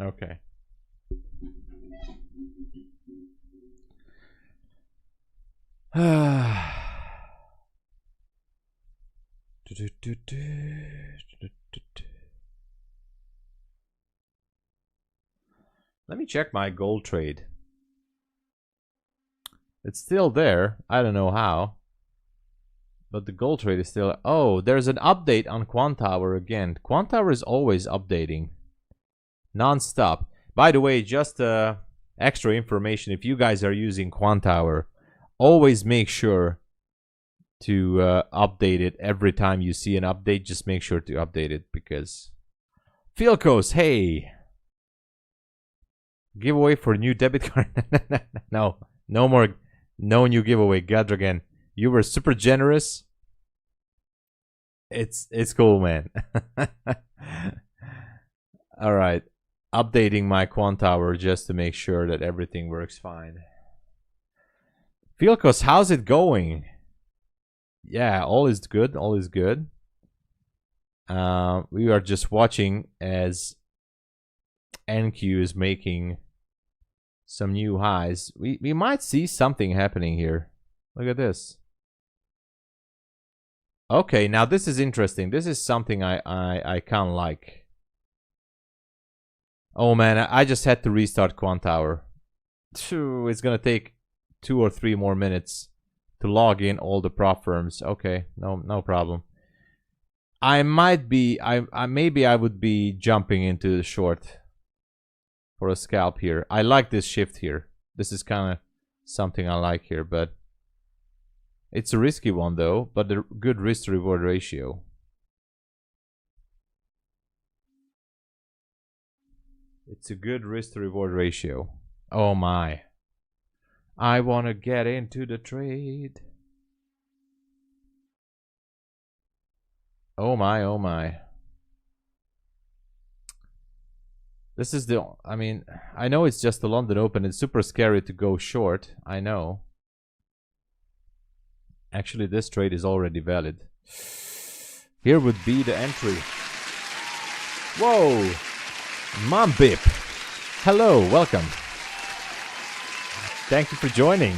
Okay. Let me check my gold trade. It's still there. I don't know how. But the gold trade is still... Oh, there's an update on Quantower again. Quantower is always updating. Non-stop. By the way, just extra information. If you guys are using Quantower, always make sure to update it every time you see an update. Just make sure to update it because... Philcos, hey! Giveaway for new debit card. No, no more... No new giveaway, Gadragan. You were super generous. It's cool, man. All right, updating my Quantower just to make sure that everything works fine. Philcos, how's it going? Yeah, all is good. All is good. We are just watching as NQ is making some new highs. We might see something happening here. Look at this. Okay, now this is interesting. This is something I kind of like. Oh man, I just had to restart Quantower. It's gonna take 2 or 3 more minutes to log in all the prop firms. Okay, no problem. I might be maybe I would be jumping into the short for a scalp here. I like this shift here. This is kind of something I like here, but it's a risky one though, but a good risk to reward ratio. It's a good risk to reward ratio. Oh my. I want to get into the trade. Oh my, oh my. This is the, I mean, I know it's just the London Open. It's super scary to go short. I know. Actually, this trade is already valid. Here would be the entry. Whoa! Mambip. Hello, welcome. Thank you for joining.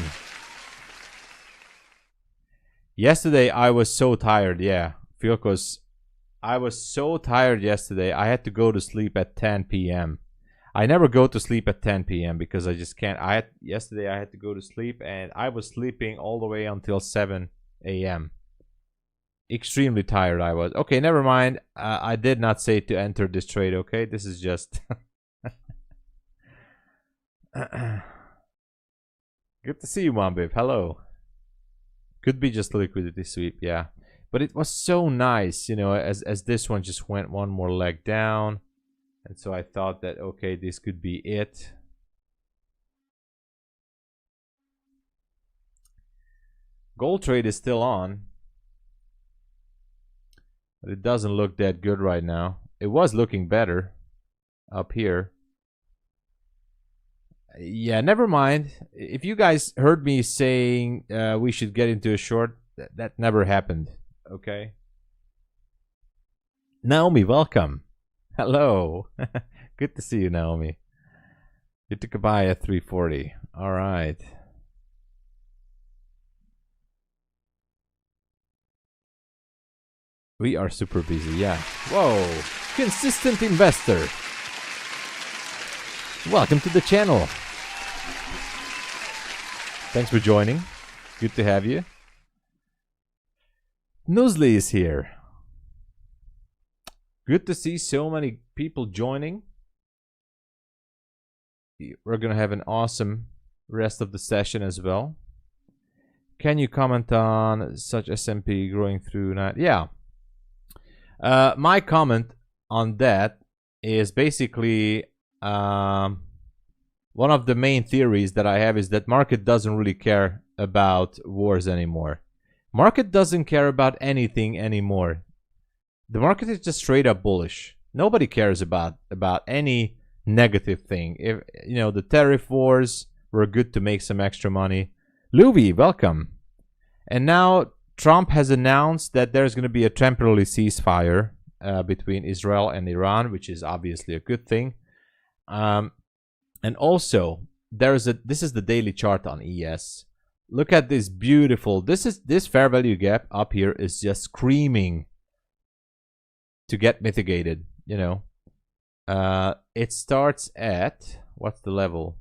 Yesterday, I was so tired. Yeah, Fiocos. I was so tired yesterday. I had to go to sleep at 10 p.m. I never go to sleep at 10 p.m. because I just can't. Yesterday I had to go to sleep and I was sleeping all the way until 7 a.m. Extremely tired I was. Okay, never mind. I did not say to enter this trade, okay? This is just... Good to see you, Mambib. Hello. Could be just liquidity sweep, yeah. But it was so nice, you know, as this one just went one more leg down. And so I thought that, okay, this could be it. Gold trade is still on. But it doesn't look that good right now. It was looking better up here. Yeah, never mind. If you guys heard me saying we should get into a short, That never happened. Okay. Naomi, welcome. Hello. Good to see you, Naomi. You took a buy at 340. All right. We are super busy, yeah. Whoa, consistent investor. Welcome to the channel. Thanks for joining. Good to have you. Nuzli is here. Good to see so many people joining. We're gonna have an awesome rest of the session as well. Can you comment on such S&P growing through night? Yeah. My comment on that is basically one of the main theories that I have is that market doesn't really care about wars anymore. Market doesn't care about anything anymore. The market is just straight up bullish. Nobody cares about any negative thing. If you know the tariff wars were good to make some extra money. Louis, welcome. And now Trump has announced that there's going to be a temporary ceasefire between Israel and Iran, which is obviously a good thing. And also, this is the daily chart on ES. Look at this beautiful. This fair value gap up here is just screaming to get mitigated. You know, it starts at what's the level?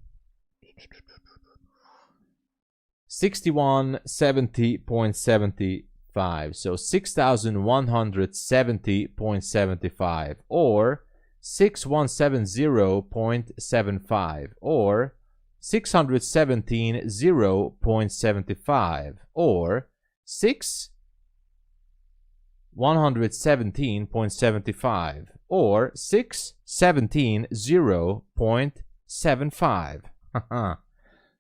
6170.75, so 6170.75 or 6170.75 or 617.0.75 or 6117.75 or 617.0.75.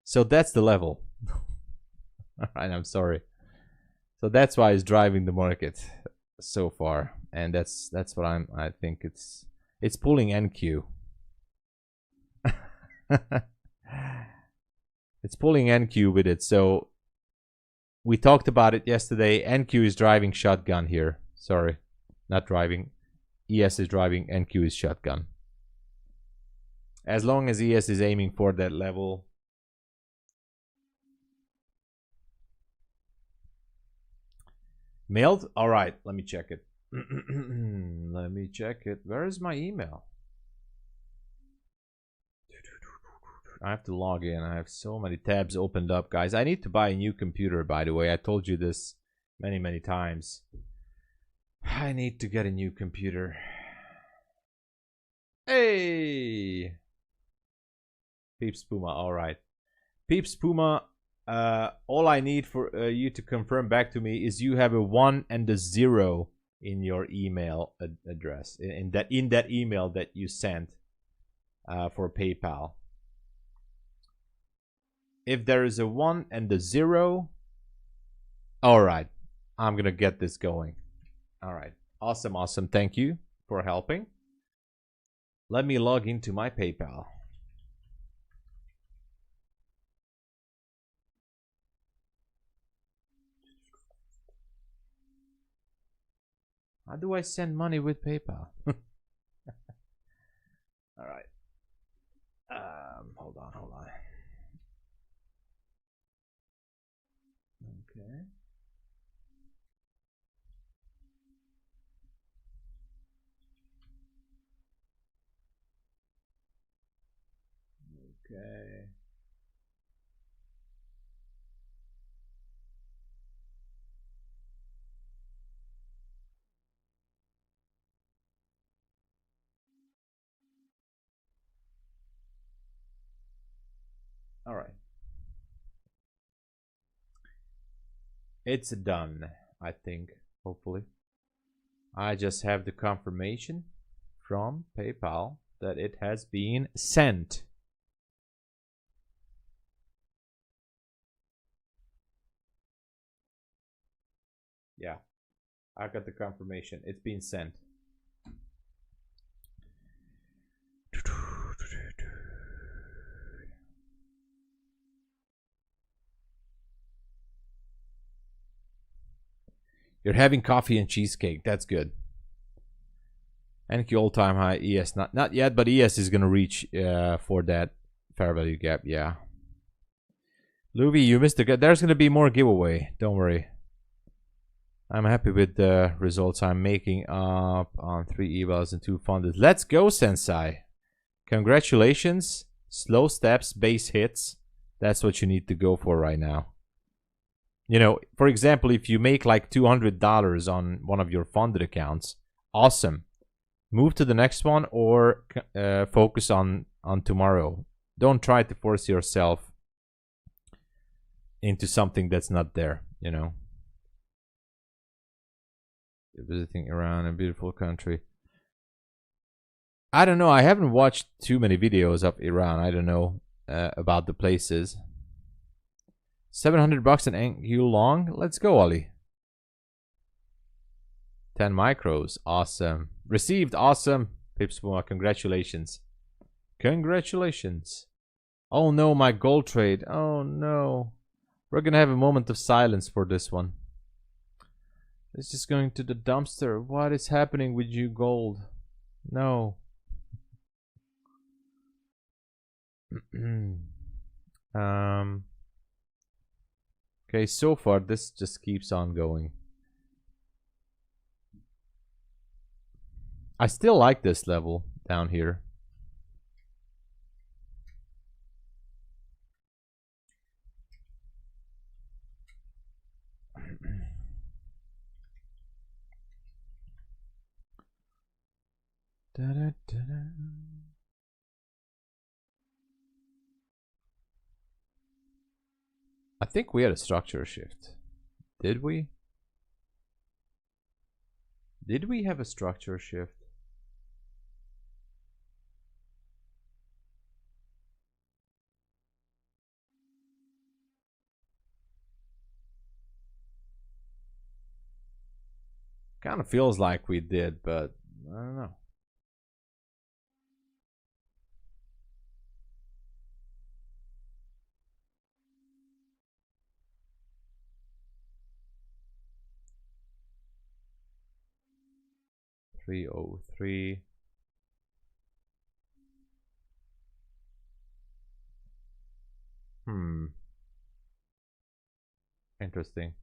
So that's the level. All right, I'm sorry. So that's why it's driving the market so far, and that's what I think it's pulling NQ. It's pulling NQ with it. So we talked about it yesterday. NQ is driving shotgun here. Sorry, not driving. ES is driving. NQ is shotgun. As long as ES is aiming for that level. Mailed? All right, let me check it. Let me check it. Where is my email? I have to log in. I have so many tabs opened up, guys. I need to buy a new computer, by the way. I told you this many times. I need to get a new computer. Hey! Peeps Puma, all right. Peeps Puma, all I need for you to confirm back to me is you have a 1 and a 0 in your email address, in that email that you sent for PayPal. If there is a 1 and a 0, all right, I'm gonna get this going. All right, awesome. Thank you for helping. Let me log into my PayPal. How do I send money with PayPal? All right. Hold on. Okay. Okay. All right. It's done, I think, hopefully. I just have the confirmation from PayPal that it has been sent. Yeah, I got the confirmation. It's been sent. You're having coffee and cheesecake. That's good. NQ all-time high. ES not yet, but ES is gonna reach for that fair value gap. Yeah. Louis, you missed the. There's gonna be more giveaway. Don't worry. I'm happy with the results I'm making up on 3 evals and 2 funded. Let's go, Sensei. Congratulations. Slow steps, base hits. That's what you need to go for right now. You know, for example, if you make like $200 on one of your funded accounts, awesome. Move to the next one or focus on tomorrow. Don't try to force yourself into something that's not there, you know. Visiting Iran, a beautiful country. I don't know. I haven't watched too many videos of Iran. I don't know about the places. $700 an NQ long. Let's go, Ollie. 10 micros. Awesome. Received. Awesome. Pipspuma, congratulations. Congratulations. Oh no, my gold trade. Oh no. We're gonna have a moment of silence for this one. It's just going to the dumpster. What is happening with you, gold? No. Okay, so far this just keeps on going. I still like this level down here. I think we had a structure shift. Did we? Did we have a structure shift? Kind of feels like we did, but I don't know. $303. Interesting.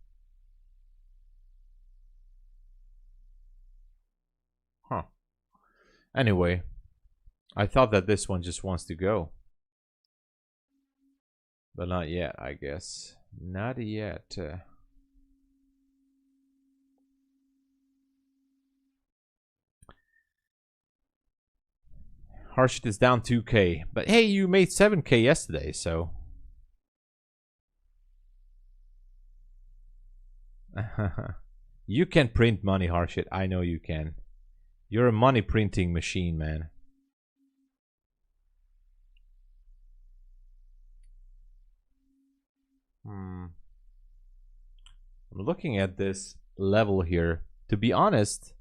Huh. Anyway, I thought that this one just wants to go. But not yet, I guess. Not yet. Harshit is down 2K. But hey, you made 7K yesterday, so. You can print money, Harshit. I know you can. You're a money printing machine, man. I'm looking at this level here. To be honest,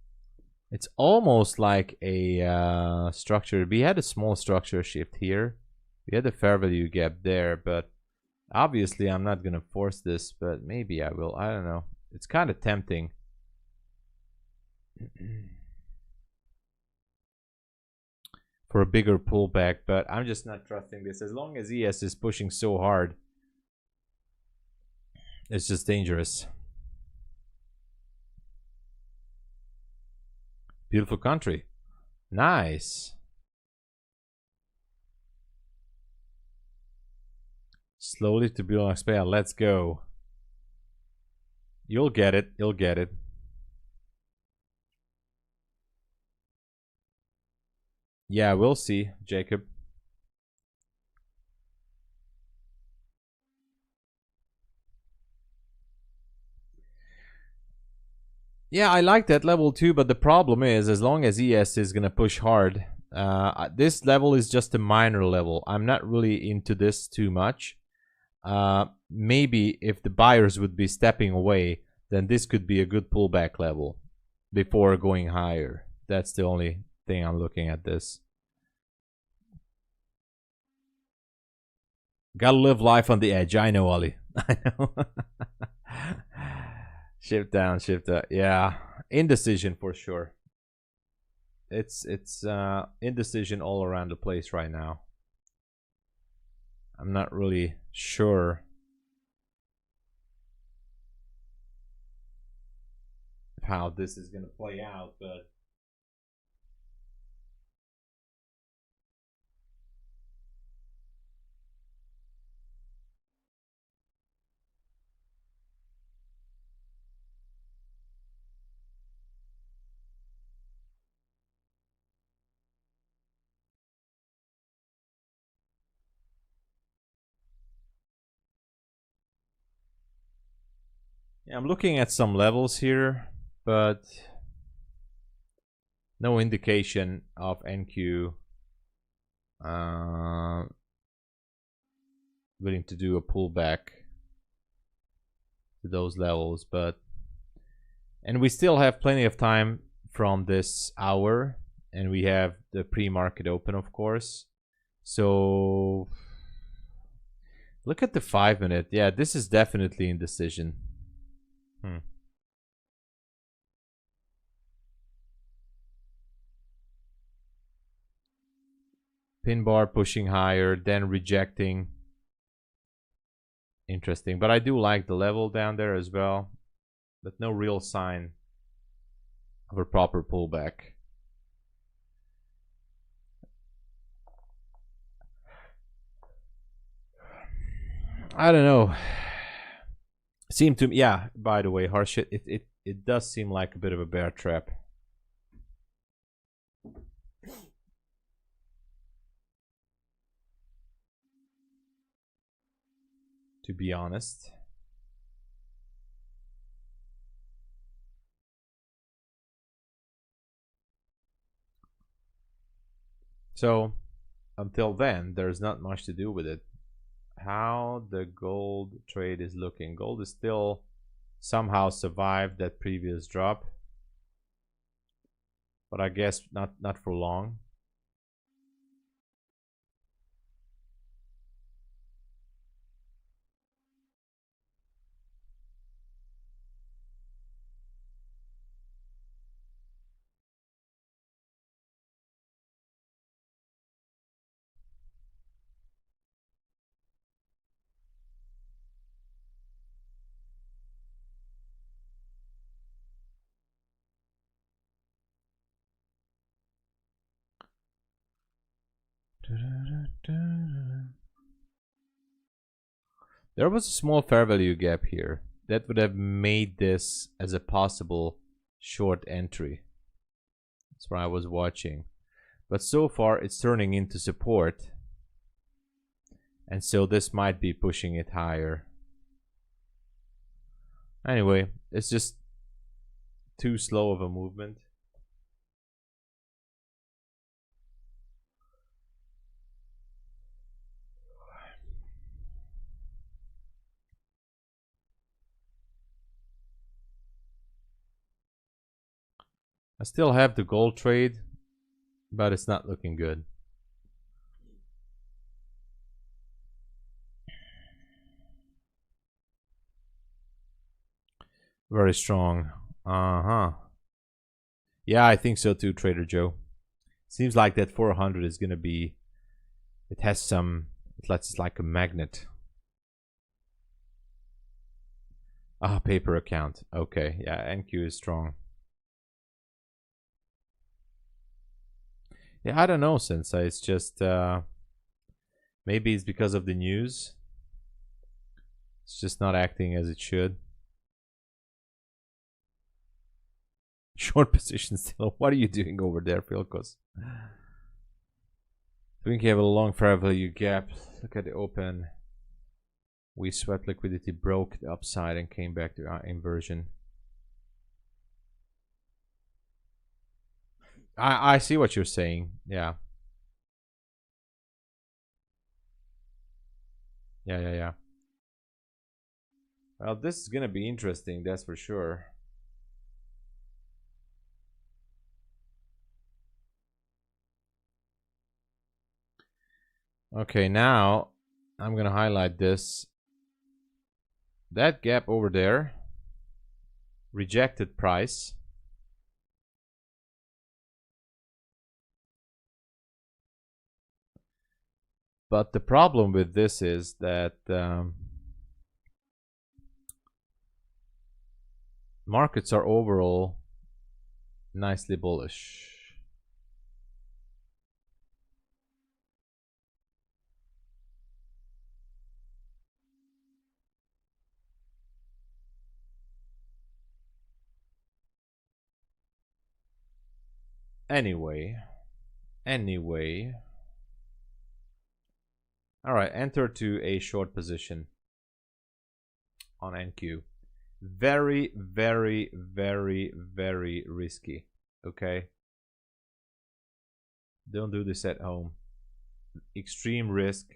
it's almost like a structure. We had a small structure shift here. We had a fair value gap there, but obviously I'm not gonna force this, but maybe I will. I don't know. It's kind of tempting. For a bigger pullback, but I'm just not trusting this. As long as ES is pushing so hard, it's just dangerous. Beautiful country. Nice. Slowly to Bulenox payout. Let's go. You'll get it. You'll get it. Yeah, we'll see, Jacob. Yeah, I like that level too, but the problem is, as long as ES is gonna push hard, this level is just a minor level. I'm not really into this too much. Maybe if the buyers would be stepping away, then this could be a good pullback level before going higher. That's the only thing I'm looking at this. Gotta live life on the edge. I know, Ollie. I know. Shift down, shift up. Yeah, indecision for sure. It's indecision all around the place right now. I'm not really sure how this is going to play out, but yeah, I'm looking at some levels here, but no indication of NQ willing to do a pullback to those levels. And we still have plenty of time from this hour, and we have the pre-market open, of course. So look at the 5-minute. Yeah, this is definitely indecision. Pin bar pushing higher, then rejecting. Interesting, but I do like the level down there as well, but no real sign of a proper pullback. I don't know. Seemed to, yeah, by the way, harsh, it does seem like a bit of a bear trap. To be honest. So until then, there's not much to do with it. How the gold trade is looking. Gold is still somehow survived that previous drop, but I guess not for long. There was a small fair value gap here that would have made this as a possible short entry. That's what I was watching. But so far it's turning into support. And so this might be pushing it higher. Anyway, it's just too slow of a movement. I still have the gold trade, but it's not looking good. Very strong. Yeah, I think so too, Trader Joe. Seems like that 400 is gonna be, it has some, it's like a magnet. Paper account. Okay, yeah, NQ is strong. Yeah, I don't know, Sensei. It's just maybe it's because of the news. It's just not acting as it should. Short position still. What are you doing over there, Philkos? I think you have a long fair value gap. Look at the open. We swept liquidity, broke the upside, and came back to our inversion. I see what you're saying. Yeah. Yeah. Well, this is gonna be interesting, that's for sure. Okay, now I'm gonna highlight this. That gap over there rejected price. But the problem with this is that markets are overall nicely bullish. Anyway. All right, enter to a short position on NQ. Very, very, very, very risky. Okay. Don't do this at home. Extreme risk.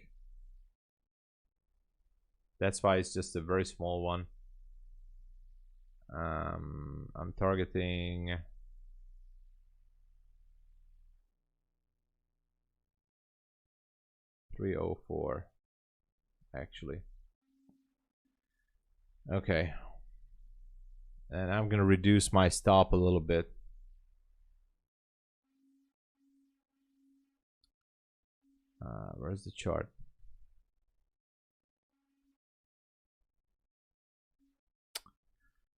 That's why it's just a very small one. I'm targeting 304 actually. Okay. And I'm gonna reduce my stop a little bit. Where's the chart?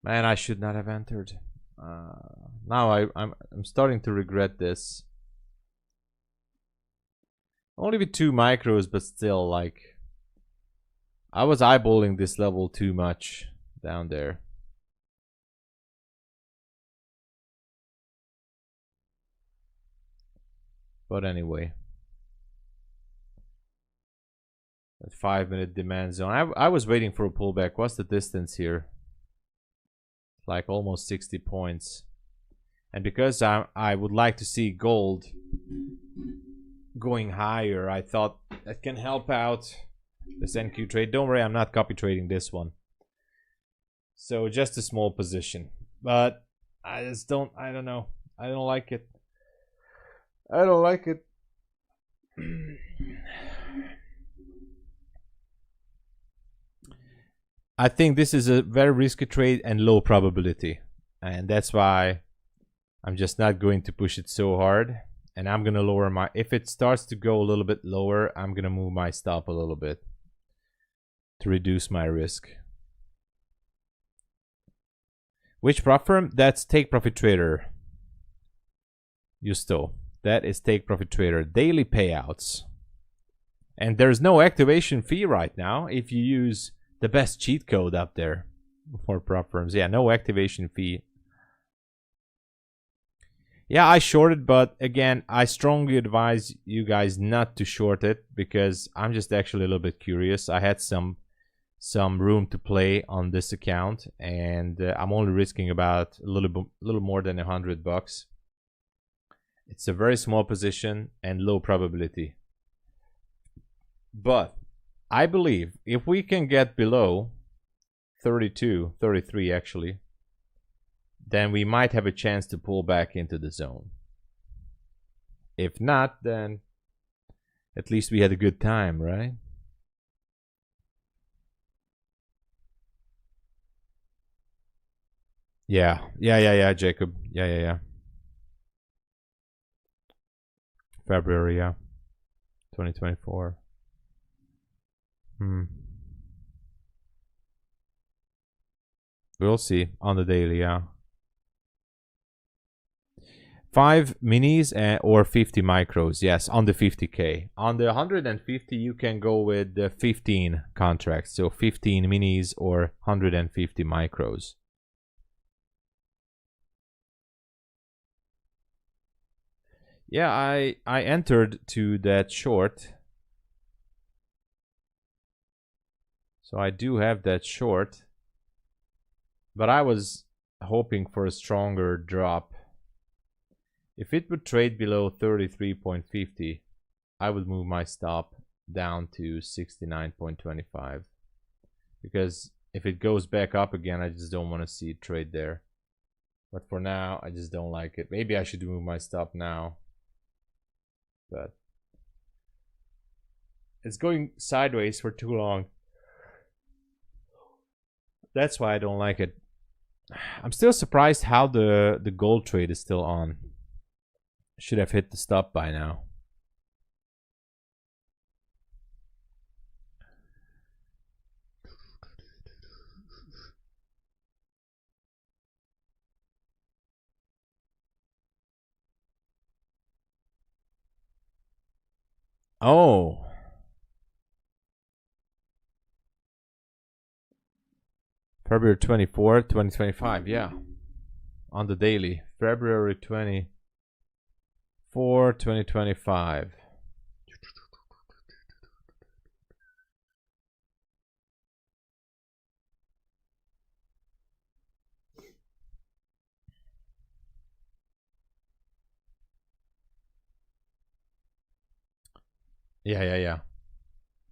Man, I should not have entered. Now I'm starting to regret this. Only with 2 micros, but still, like, I was eyeballing this level too much down there. But anyway, that 5-minute demand zone. I was waiting for a pullback. What's the distance here? Like almost 60 points. And because I would like to see gold going higher, I thought that can help out this NQ trade. Don't worry, I'm not copy trading this one. So just a small position. But I don't know. I don't like it. I don't like it. I think this is a very risky trade and low probability. And that's why I'm just not going to push it so hard. And I'm going to lower my... If it starts to go a little bit lower, I'm going to move my stop a little bit to reduce my risk. Which prop firm? That's Take Profit Trader. Justo. That is Take Profit Trader. Daily payouts. And there's no activation fee right now if you use the best cheat code up there for prop firms. Yeah, no activation fee. Yeah, I shorted, but again, I strongly advise you guys not to short it because I'm just actually a little bit curious. I had some room to play on this account, and I'm only risking about a little more than $100. It's a very small position and low probability. But I believe if we can get below 32, 33 actually, then we might have a chance to pull back into the zone. If not, then at least we had a good time, right? Yeah, Jacob. Yeah. February, yeah. 2024. We'll see on the daily, yeah. 5 minis or 50 micros, yes, on the 50K. On the 150, you can go with the 15 contracts, so 15 minis or 150 micros. Yeah, I entered to that short. So I do have that short. But I was hoping for a stronger drop. If it would trade below 33.50, I would move my stop down to 69.25. Because if it goes back up again, I just don't want to see it trade there. But for now, I just don't like it. Maybe I should move my stop now. But it's going sideways for too long. That's why I don't like it. I'm still surprised how the gold trade is still on. Should have hit the stop by now. Oh. February 24th, 2025. Yeah. On the daily. February 24th, 2025. Yeah.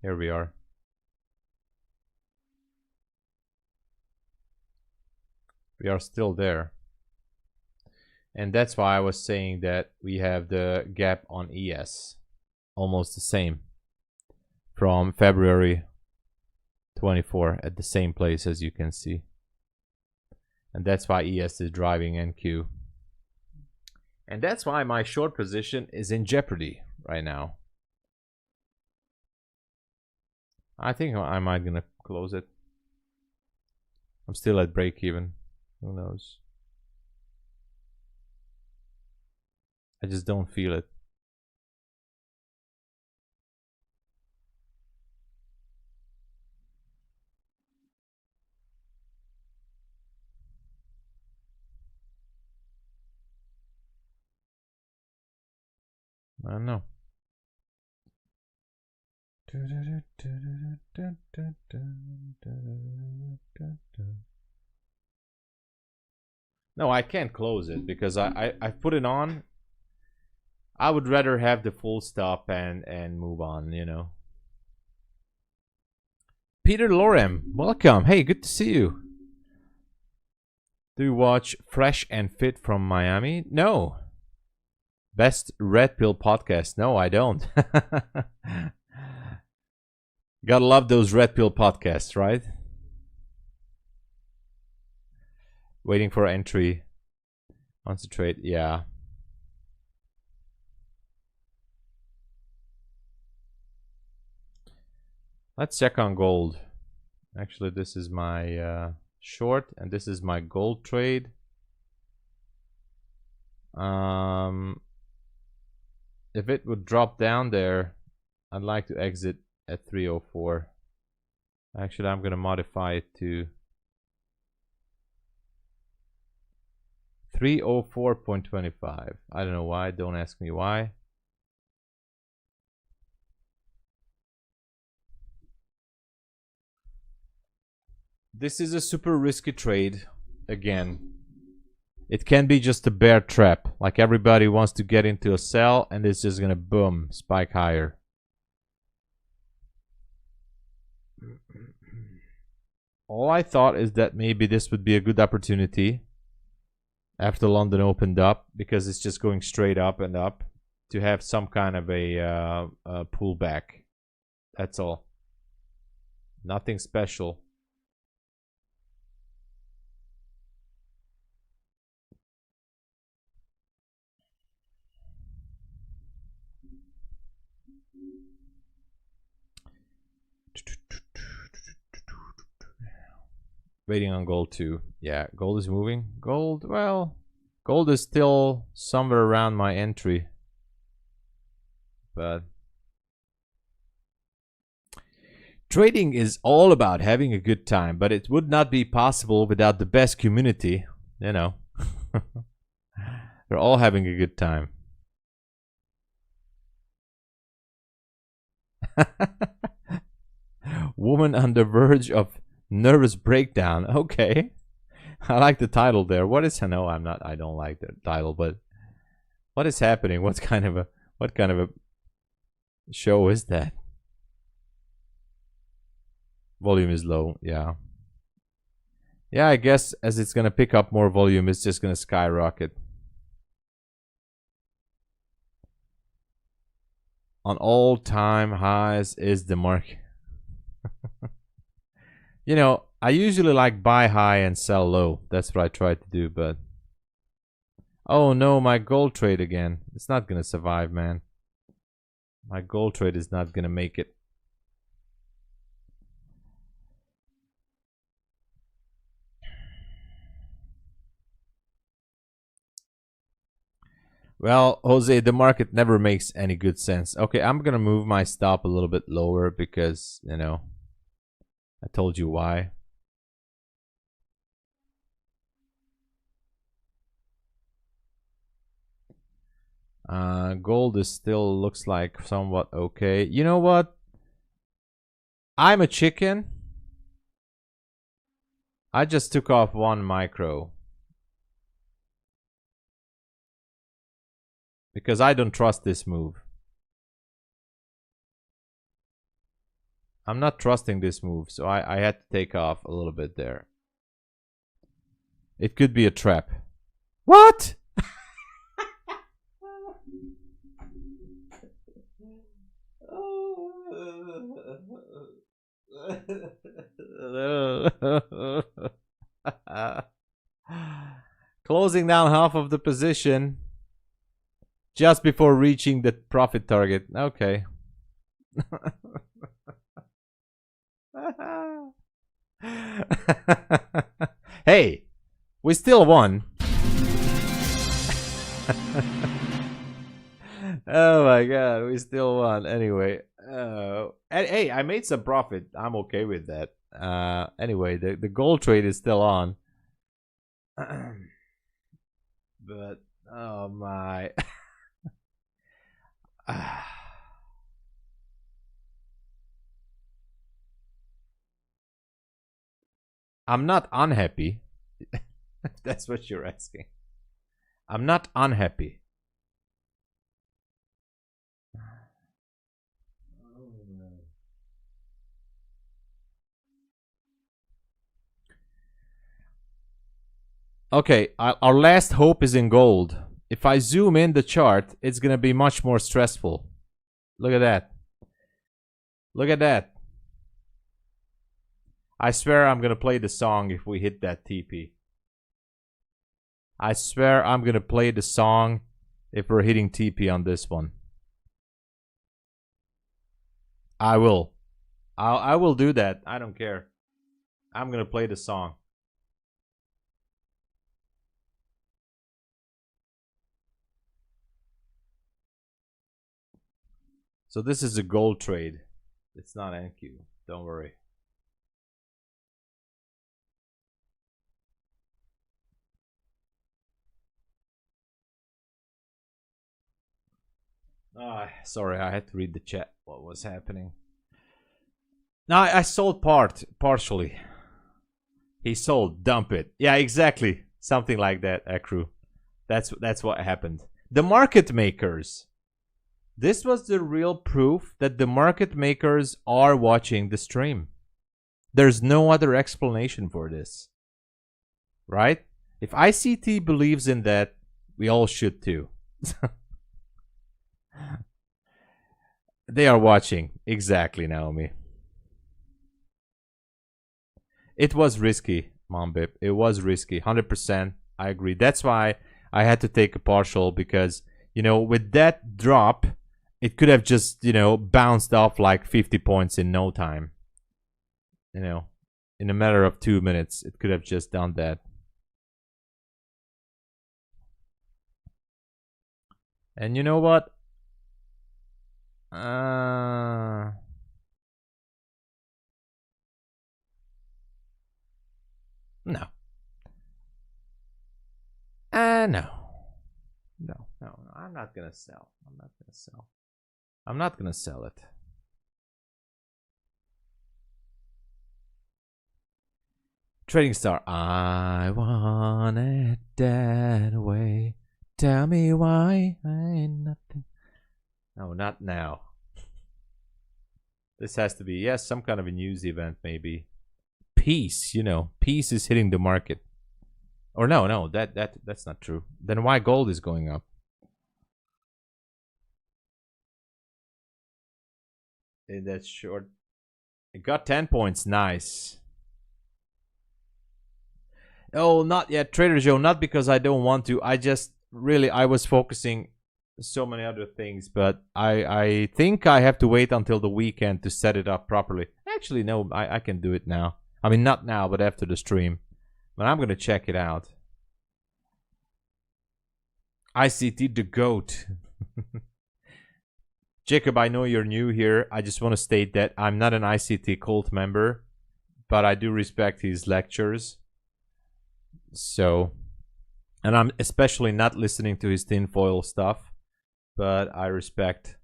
Here we are. We are still there. And that's why I was saying that we have the gap on ES. Almost the same. From February 24 at the same place, as you can see. And that's why ES is driving NQ. And that's why my short position is in jeopardy right now. I think I might gonna close it. I'm still at break even. Who knows? I just don't feel it. I don't know. No, I can't close it because I put it on. I would rather have the full stop and move on, you know. Peter Lorem, welcome. Hey, good to see you. Do you watch Fresh and Fit from Miami? No. Best Red Pill podcast? No, I don't. Gotta love those Red Pill podcasts, right? Waiting for entry. Concentrate, yeah. Let's check on gold. Actually, this is my short, and this is my gold trade. If it would drop down there, I'd like to exit at 304. Actually, I'm gonna modify it to 304.25. I don't know why. Don't ask me why. This is a super risky trade. Again, it can be just a bear trap. Like everybody wants to get into a sell and it's just gonna boom, spike higher. All I thought is that maybe this would be a good opportunity after London opened up, because it's just going straight up and up, to have some kind of a pullback. That's all. Nothing special. Waiting on gold too. Yeah, gold is moving. Gold, well, gold is still somewhere around my entry. But trading is all about having a good time, but it would not be possible without the best community, you know. They're all having a good time. Woman on the verge of nervous breakdown. Okay. I like the title there. What is, no, I don't like the title, but what is happening? What kind of a show is that? Volume is low. Yeah. Yeah, I guess as it's going to pick up more volume, it's just going to skyrocket. On all-time highs is the market. You know, I usually like buy high and sell low. That's what I try to do, but oh no, my gold trade again. It's not gonna survive, man. My gold trade is not gonna make it. Well, Jose, the market never makes any good sense. Okay, I'm gonna move my stop a little bit lower because, you know, I told you why. Gold is still looks like somewhat okay. You know what? I'm a chicken. I just took off one micro. Because I don't trust this move. I'm not trusting this move, so I had to take off a little bit there. It could be a trap. What? Closing down half of the position just before reaching the profit target. Okay. Hey, we still won. Oh my god, we still won. Anyway, hey, I made some profit. I'm okay with that. Anyway, the gold trade is still on. But oh my. I'm not unhappy. If that's what you're asking. I'm not unhappy. Okay, our last hope is in gold. If I zoom in the chart, it's going to be much more stressful. Look at that. Look at that. I swear I'm going to play the song if we hit that TP. I swear I'm going to play the song if we're hitting TP on this one. I will. I will do that. I don't care. I'm going to play the song. So this is a gold trade. It's not NQ. Don't worry. Sorry, I had to read the chat. What was happening? No, I sold partially. He sold, dump it. Yeah, exactly. Something like that, Akru. That's what happened. The market makers. This was the real proof that the market makers are watching the stream. There's no other explanation for this. Right? If ICT believes in that, we all should too. They are watching. Exactly, Naomi. It was risky, Mombip. It was risky. 100%. I agree. That's why I had to take a partial because, you know, with that drop, it could have just, you know, bounced off like 50 points in no time. You know, in a matter of 2 minutes, it could have just done that. And you know what? No. No. No. I'm not gonna sell. I'm not gonna sell it. Trading Star. I want it that way. Tell me why I ain't nothing. No, not now. This has to be, yes, some kind of a news event maybe. Peace, you know, peace is hitting the market. Or no, that's not true. Then why gold is going up? That's short. It got 10 points. Nice. Oh, not yet, Trader Joe. Not because I don't want to. I just really I was focusing so many other things, but I think I have to wait until the weekend to set it up properly. Actually, no, I can do it now. I mean, not now, but after the stream. But I'm gonna check it out. ICT the GOAT. Jacob, I know you're new here. I just want to state that I'm not an ICT cult member, but I do respect his lectures. So, and I'm especially not listening to his tinfoil stuff, but I respect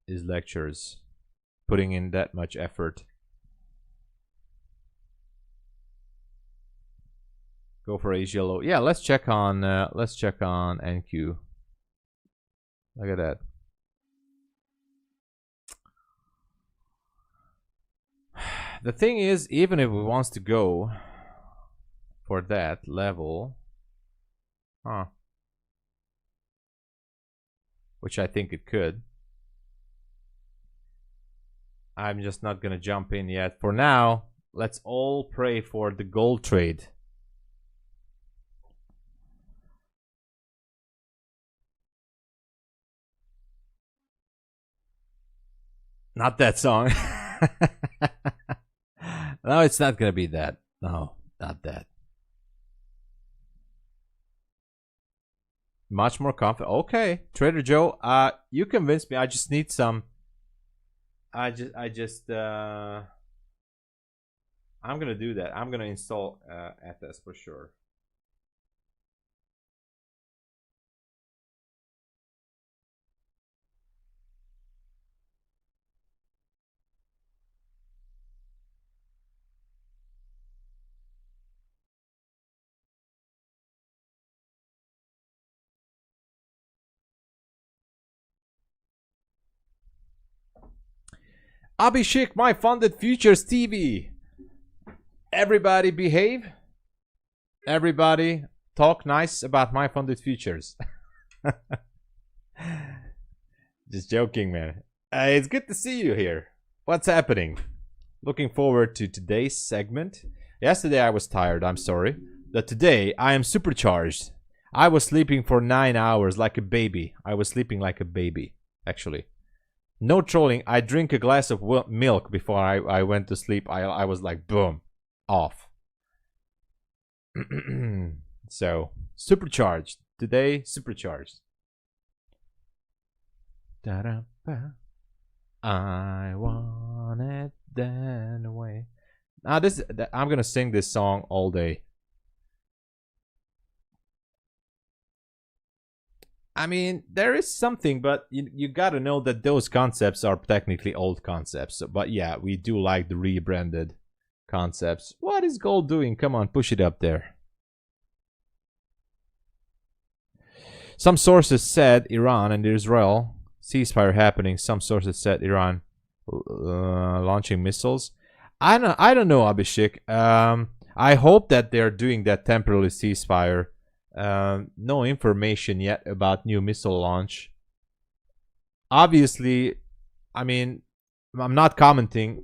his lectures, putting in that much effort. Go for Asia low. Yeah, let's check on NQ. Look at that. The thing is, even if it wants to go for that level, which I think it could, I'm just not gonna jump in yet. For now, let's all pray for the gold trade. Not that song. No, it's not gonna be that. No, not that. Much more confident. Okay, Trader Joe, you convinced me. I just need some. I'm gonna do that. I'm gonna install FS for sure. Abhishek, my funded futures TV. Everybody behave. Everybody talk nice about my funded futures. Just joking, man. It's good to see you here. What's happening? Looking forward to today's segment. Yesterday I was tired, I'm sorry. But today I am supercharged. I was sleeping for 9 hours like a baby. I was sleeping like a baby, actually. No trolling. I drink a glass of milk before I went to sleep. I was like, boom, off. So, supercharged. Today, supercharged. Da-da-ba. I want it that way. Now, I'm going to sing this song all day. I mean, there is something, but you gotta know that those concepts are technically old concepts. But yeah, we do like the rebranded concepts. What is gold doing? Come on, push it up there. Some sources said Iran and Israel ceasefire happening. Some sources said Iran launching missiles. I don't know, Abhishek. I hope that they're doing that temporary ceasefire. No information yet about new missile launch. Obviously, I mean, I'm not commenting.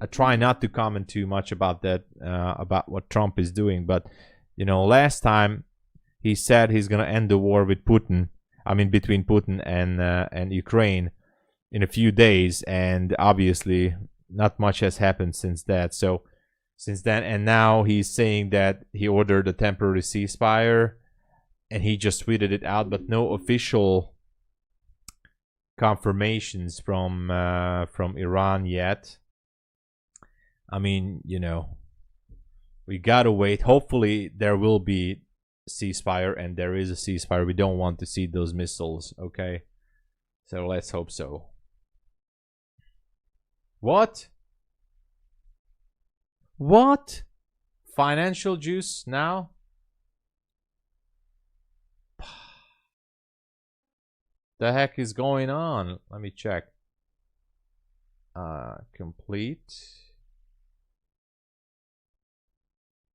I try not to comment too much about that, about what Trump is doing. But, you know, last time he said he's going to end the war with Putin. I mean, between Putin and Ukraine in a few days. And obviously, not much has happened since that. So, since then, and now he's saying that he ordered a temporary ceasefire. And he just tweeted it out, but no official confirmations from Iran yet. I mean, you know, we gotta wait. Hopefully, there will be ceasefire, and there is a ceasefire. We don't want to see those missiles, okay? So let's hope so. What? What? Financial juice now? The heck is going on? Let me check. Complete.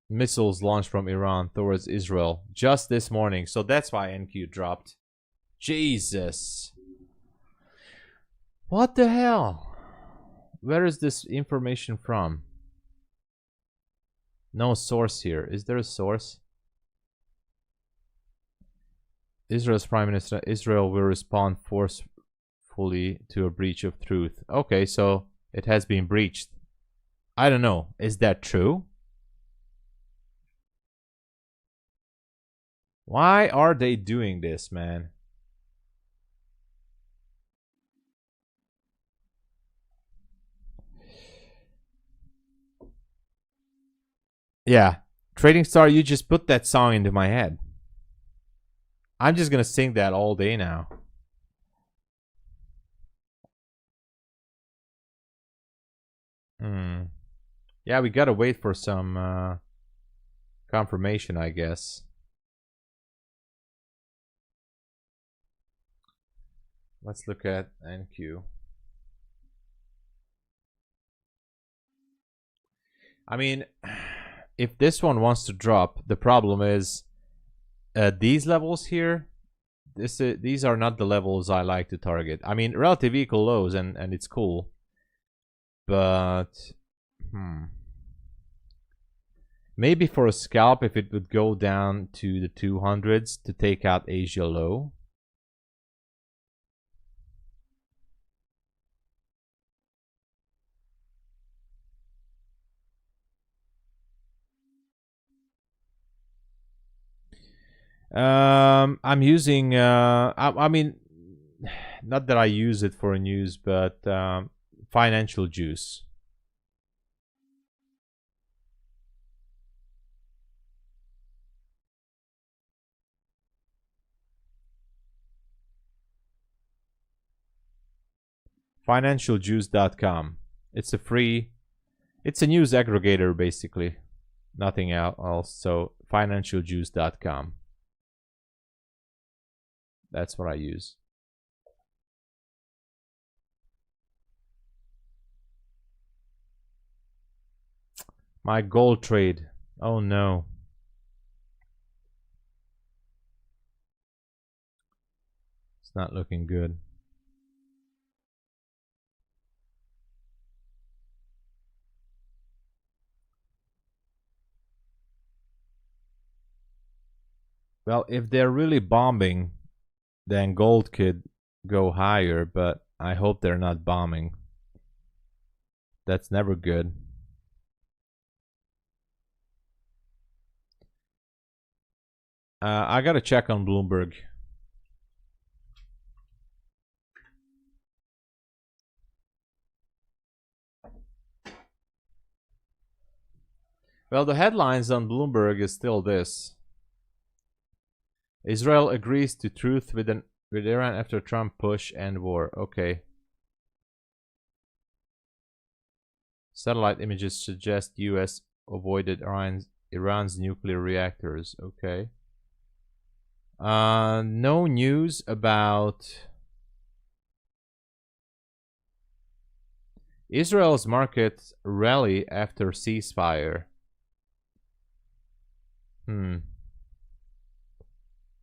Missiles launched from Iran towards Israel just this morning. So that's why NQ dropped. Jesus. What the hell? Where is this information from? No source here. Is there a source? Israel's Prime Minister, Israel will respond forcefully to a breach of truth. Okay, so it has been breached. I don't know. Is that true? Why are they doing this, man? Yeah. Trading Star, you just put that song into my head. I'm just gonna sing that all day now. Yeah, we gotta wait for some confirmation, I guess. Let's look at NQ. I mean, if this one wants to drop, the problem is these levels here. These are not the levels I like to target. I mean, relative equal lows, and it's cool, but maybe for a scalp, if it would go down to the 200s to take out Asia low. I'm using I mean, not that I use it for news, but financial juice. Financialjuice.com. It's a news aggregator basically, nothing else. So financialjuice.com. That's what I use. My gold trade. Oh no. It's not looking good. Well, if they're really bombing, then gold could go higher, but I hope they're not bombing. That's never good. I gotta check on Bloomberg. Well, the headlines on Bloomberg is still this. Israel agrees to truth with Iran after Trump push end war. Okay. Satellite images suggest US avoided Iran's nuclear reactors. Okay. No news about Israel's market rally after ceasefire.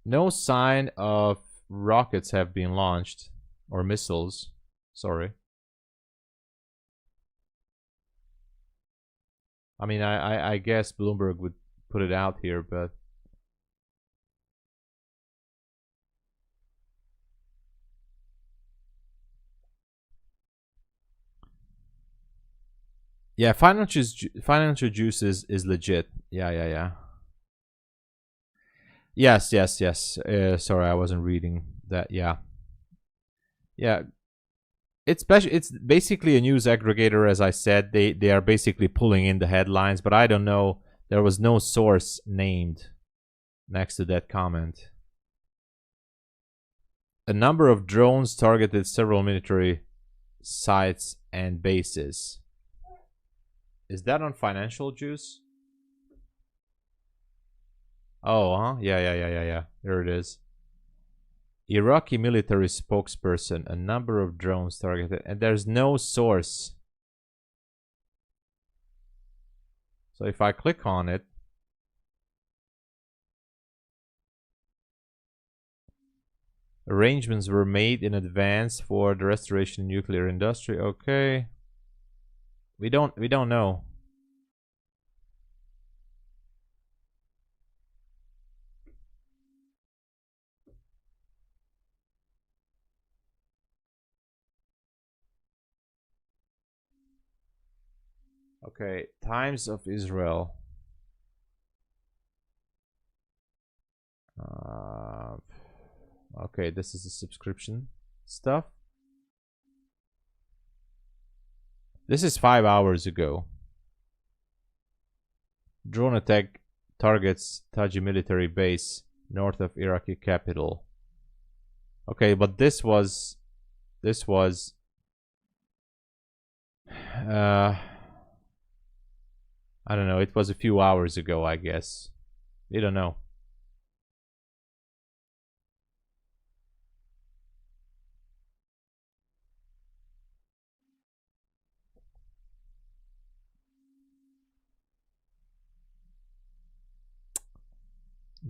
No sign of rockets have been launched, or missiles. Sorry. I mean, I guess Bloomberg would put it out here, but yeah, financial juice is legit. Yeah. Yes. Sorry, I wasn't reading that. Yeah. It's basically a news aggregator, as I said. They are basically pulling in the headlines, but I don't know. There was no source named next to that comment. A number of drones targeted several military sites and bases. Is that on Financial Juice? Oh, huh? Yeah. There it is. Iraqi military spokesperson. A number of drones targeted. And there's no source. So if I click on it. Arrangements were made in advance for the restoration of nuclear industry. Okay. We don't know. Okay, Times of Israel. Okay, this is the subscription stuff. This is 5 hours ago. Drone attack targets Taji military base north of Iraqi capital. Okay, but this was I don't know, it was a few hours ago, I guess. We don't know.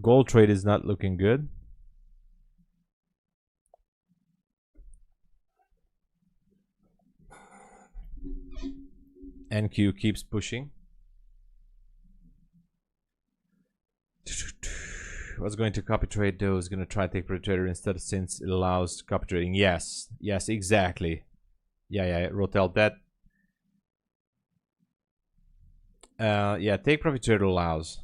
Gold trade is not looking good. NQ keeps pushing. Was going to copy trade though, is going to try to take profit trader instead since it allows copy trading. Yes, exactly. Yeah, Rotel, that yeah, take profit trader allows.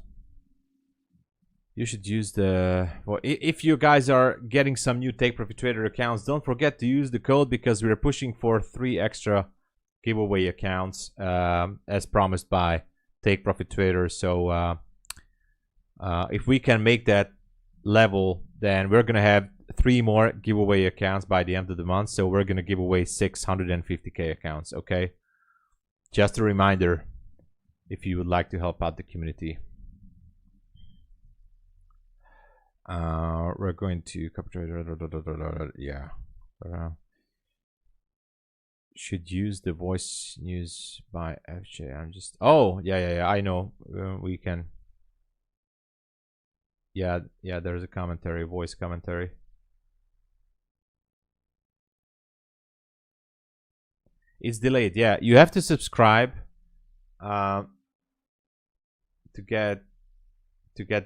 You should use the, well, if you guys are getting some new take profit trader accounts, don't forget to use the code because we're pushing for 3 extra giveaway accounts as promised by Take Profit Trader. So if we can make that level, then we're gonna have 3 more giveaway accounts by the end of the month. So we're gonna give away 650k accounts. Okay, just a reminder if you would like to help out the community. We're going to copy trader. Yeah. Should use the voice news by FJ. I'm just, oh yeah, I know. We can, yeah, there's a commentary, voice commentary. It's delayed. Yeah, you have to subscribe to get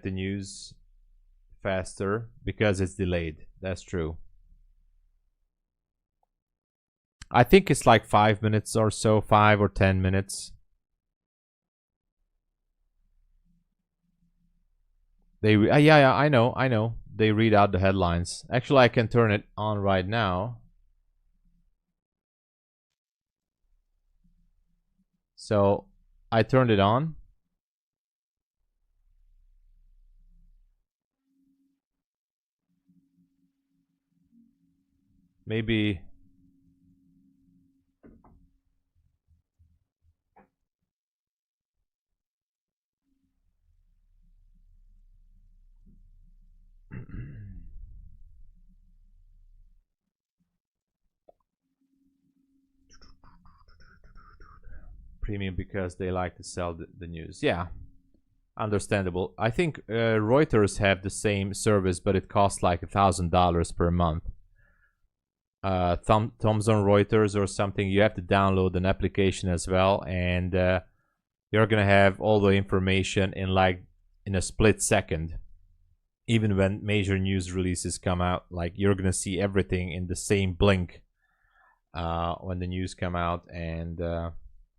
the news faster because it's delayed. That's true. I think it's like 5 minutes or so, 5 or 10 minutes. They yeah, I know. They read out the headlines. Actually, I can turn it on right now. So I turned it on. Maybe premium because they like to sell the news. Yeah, understandable. I think Reuters have the same service, but it costs like $1,000 per month. Thomson Reuters or something, you have to download an application as well, and you're gonna have all the information in a split second. Even when major news releases come out, like you're gonna see everything in the same blink when the news come out. And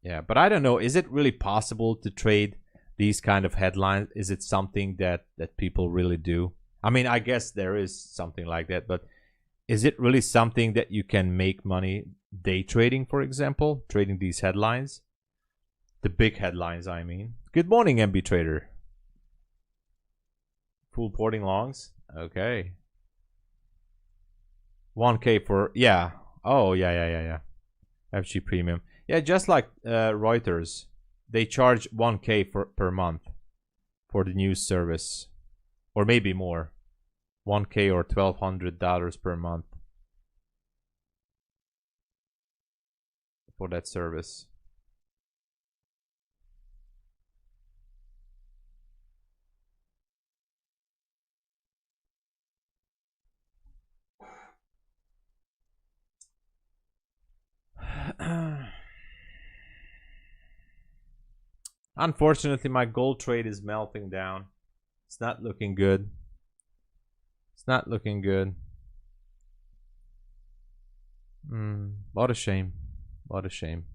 yeah, but I don't know, is it really possible to trade these kind of headlines? Is it something that people really do? I mean, I guess there is something like that, but is it really something that you can make money day trading, for example, trading these headlines? The big headlines, I mean. Good morning, MB Trader. Full porting longs? Okay. 1K for, yeah. Oh, yeah. FG Premium. Yeah, just like Reuters. They charge 1K per month for the news service. Or maybe more. 1K or $1,200 per month for that service. Unfortunately, my gold trade is melting down. It's not looking good. It's not looking good. What a shame. What a shame.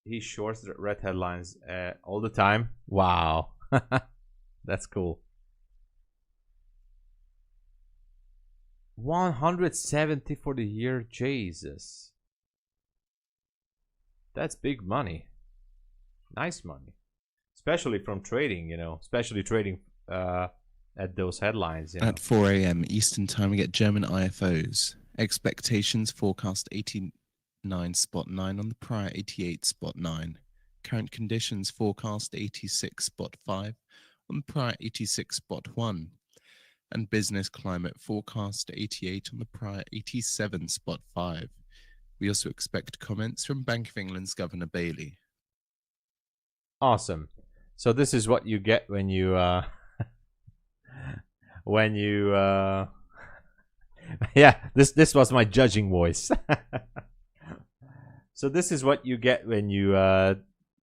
he shorts the red headlines all the time. Wow. That's cool. 170 for the year. Jesus. That's big money. Nice money. Especially from trading, you know. Especially trading at those headlines, you know. At 4 a.m. Eastern Time, we get German IFOs. Expectations forecast 89.9 on the prior 88.9. Current conditions forecast 86.5 on the prior 86.1. And business climate forecast 88 on the prior 87.5. We also expect comments from Bank of England's Governor Bailey. Awesome. So this is what you get when you yeah, this was my judging voice. So this is what you get when you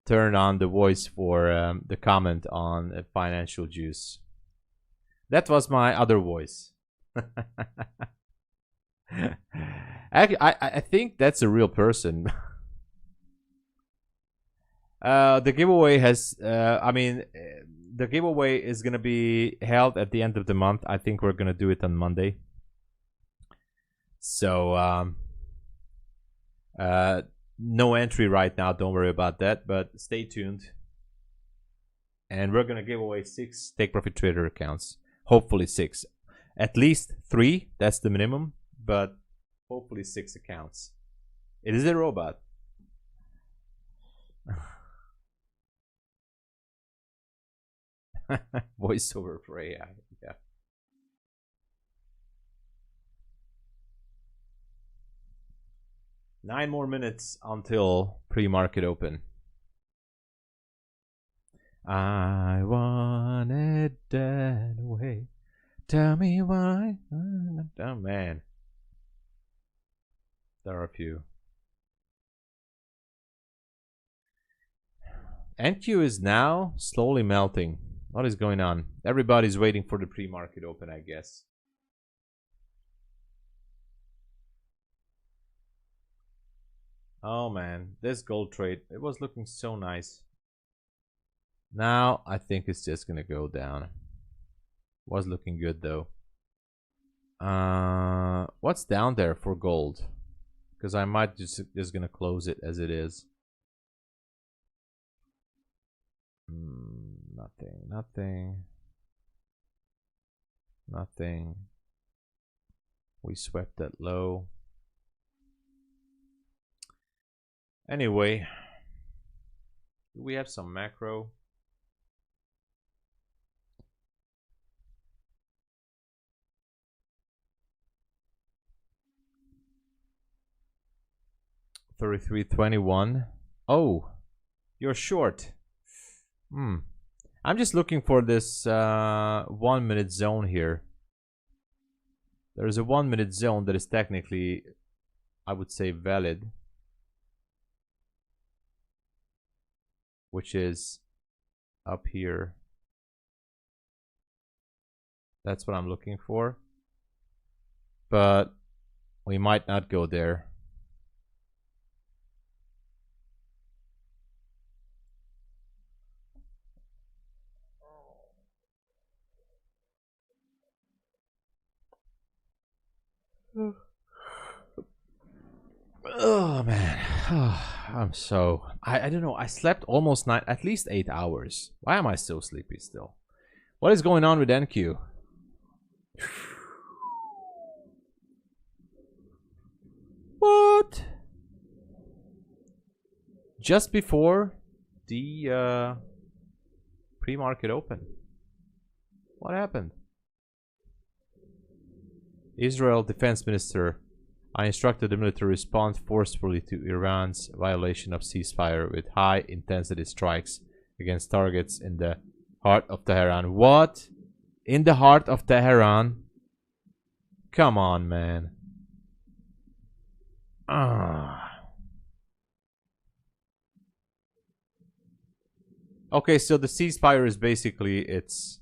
turn on the voice for the comment on Financial Juice. That was my other voice. I think that's a real person. The giveaway has, the giveaway is going to be held at the end of the month. I think we're going to do it on Monday. So, no entry right now. Don't worry about that, but stay tuned. And we're going to give away 6 Take Profit Trader accounts. Hopefully 6. At least 3. That's the minimum. But hopefully 6 accounts. It is a robot. Voiceover for AI. Yeah. Nine more minutes until pre-market open. I want it that way. Tell me why. Oh man. There are a few. NQ is now slowly melting. What is going on? Everybody's waiting for the pre-market open, I guess. Oh man, this gold trade, it was looking so nice. Now I think it's just gonna go down. Was looking good though. What's down there for gold? Because I might just gonna close it as it is. Nothing. We swept that low. Anyway, we have some macro. $33.21. Oh, you're short. I'm just looking for this 1 minute zone here. There's a 1 minute zone that is technically, I would say, valid, which is up here. That's what I'm looking for. But we might not go there. Oh man, I'm so I don't know. I slept almost at least 8 hours. Why am I so sleepy still? What is going on with NQ? What? Just before the pre-market open. What happened? Israel Defense Minister, I instructed the military to respond forcefully to Iran's violation of ceasefire with high-intensity strikes against targets in the heart of Tehran. What? In the heart of Tehran? Come on, man. Okay, so the ceasefire is basically it's...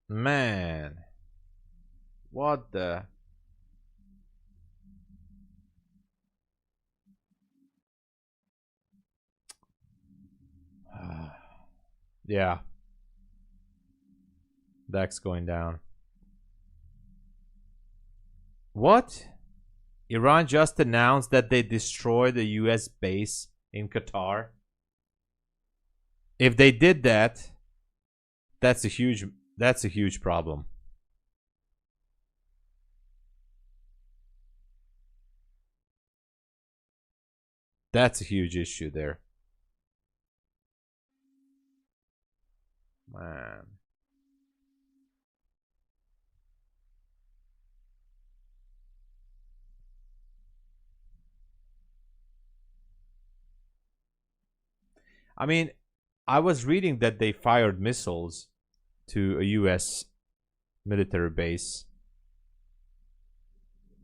Man. What the... Yeah. DAX going down. What? Iran just announced that they destroyed the US base in Qatar. If they did that, that's a huge problem. That's a huge issue there. Man. I mean, I was reading that they fired missiles to a US military base.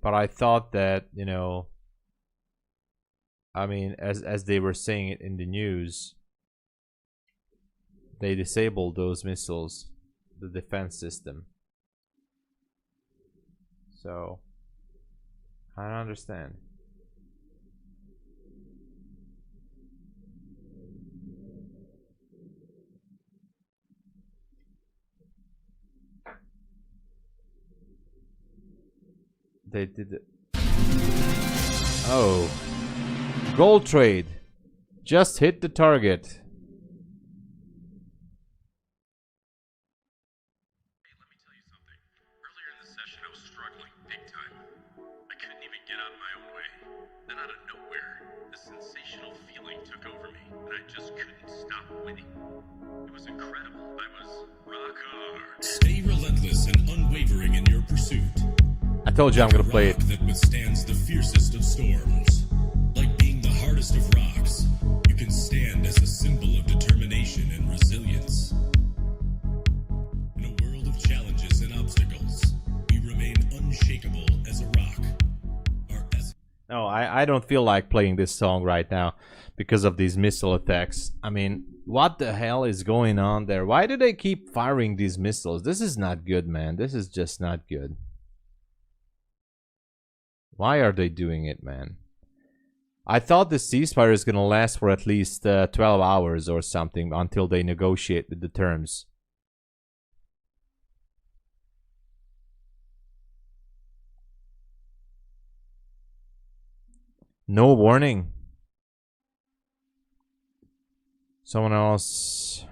But I thought that, you know, I mean, as they were saying it in the news, they disabled those missiles, the defense system. So, I don't understand. They did it. Oh. Gold trade. Just hit the target. Stay relentless and unwavering in your pursuit. I told you I'm gonna play it. That withstands the fiercest of storms. Like being the hardest of rocks, you can stand as a symbol of determination and resilience. In a world of challenges and obstacles, we remain unshakable as a rock. No, I don't feel like playing this song right now because of these missile attacks. I mean, what the hell is going on there? Why do they keep firing these missiles? This is not good, man. This is just not good. Why are they doing it, man? I thought the ceasefire is going to last for at least 12 hours or something until they negotiate with the terms. No warning. Someone else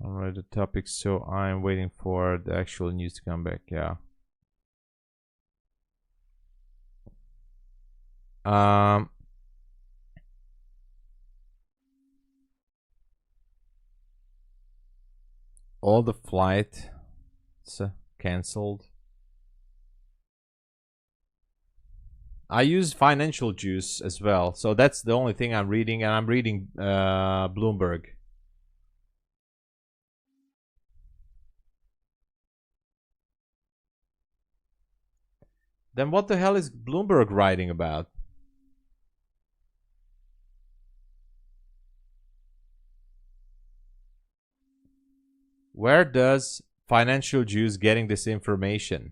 already the topic, so I'm waiting for the actual news to come back. Yeah. All the flights cancelled. I use Financial Juice as well, so that's the only thing I'm reading, and I'm reading Bloomberg. Then what the hell is Bloomberg writing about? Where does Financial Juice getting this information?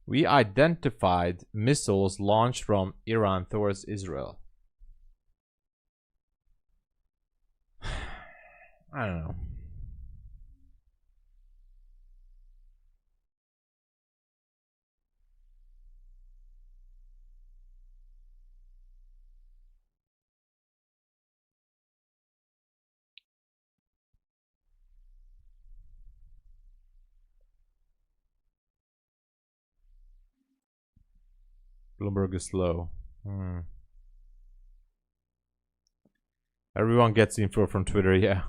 We identified missiles launched from Iran towards Israel. I don't know. Bloomberg is slow. Everyone gets info from Twitter, yeah.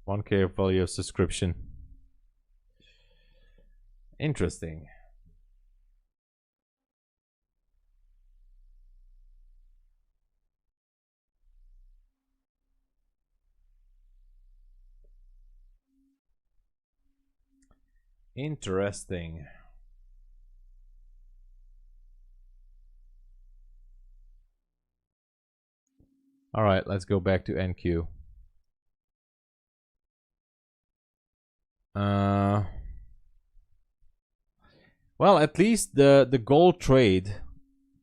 $1K value of subscription. Interesting. Interesting. All right, let's go back to NQ. Well, at least the gold trade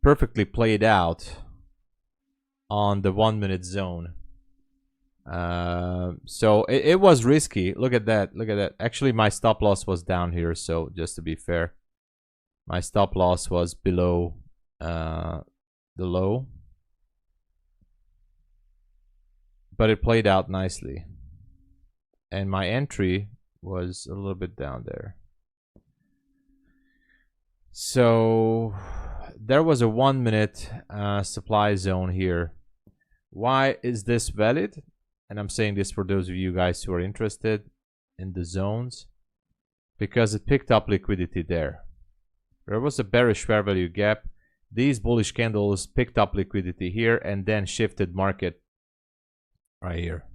perfectly played out on the 1 minute zone. So it was risky. Look at that. Look at that. Actually, my stop loss was down here. So just to be fair, my stop loss was below the low. But it played out nicely. And my entry was a little bit down there. So there was a 1 minute supply zone here. Why is this valid? And I'm saying this for those of you guys who are interested in the zones. Because it picked up liquidity there. There was a bearish fair value gap. These bullish candles picked up liquidity here and then shifted market right here.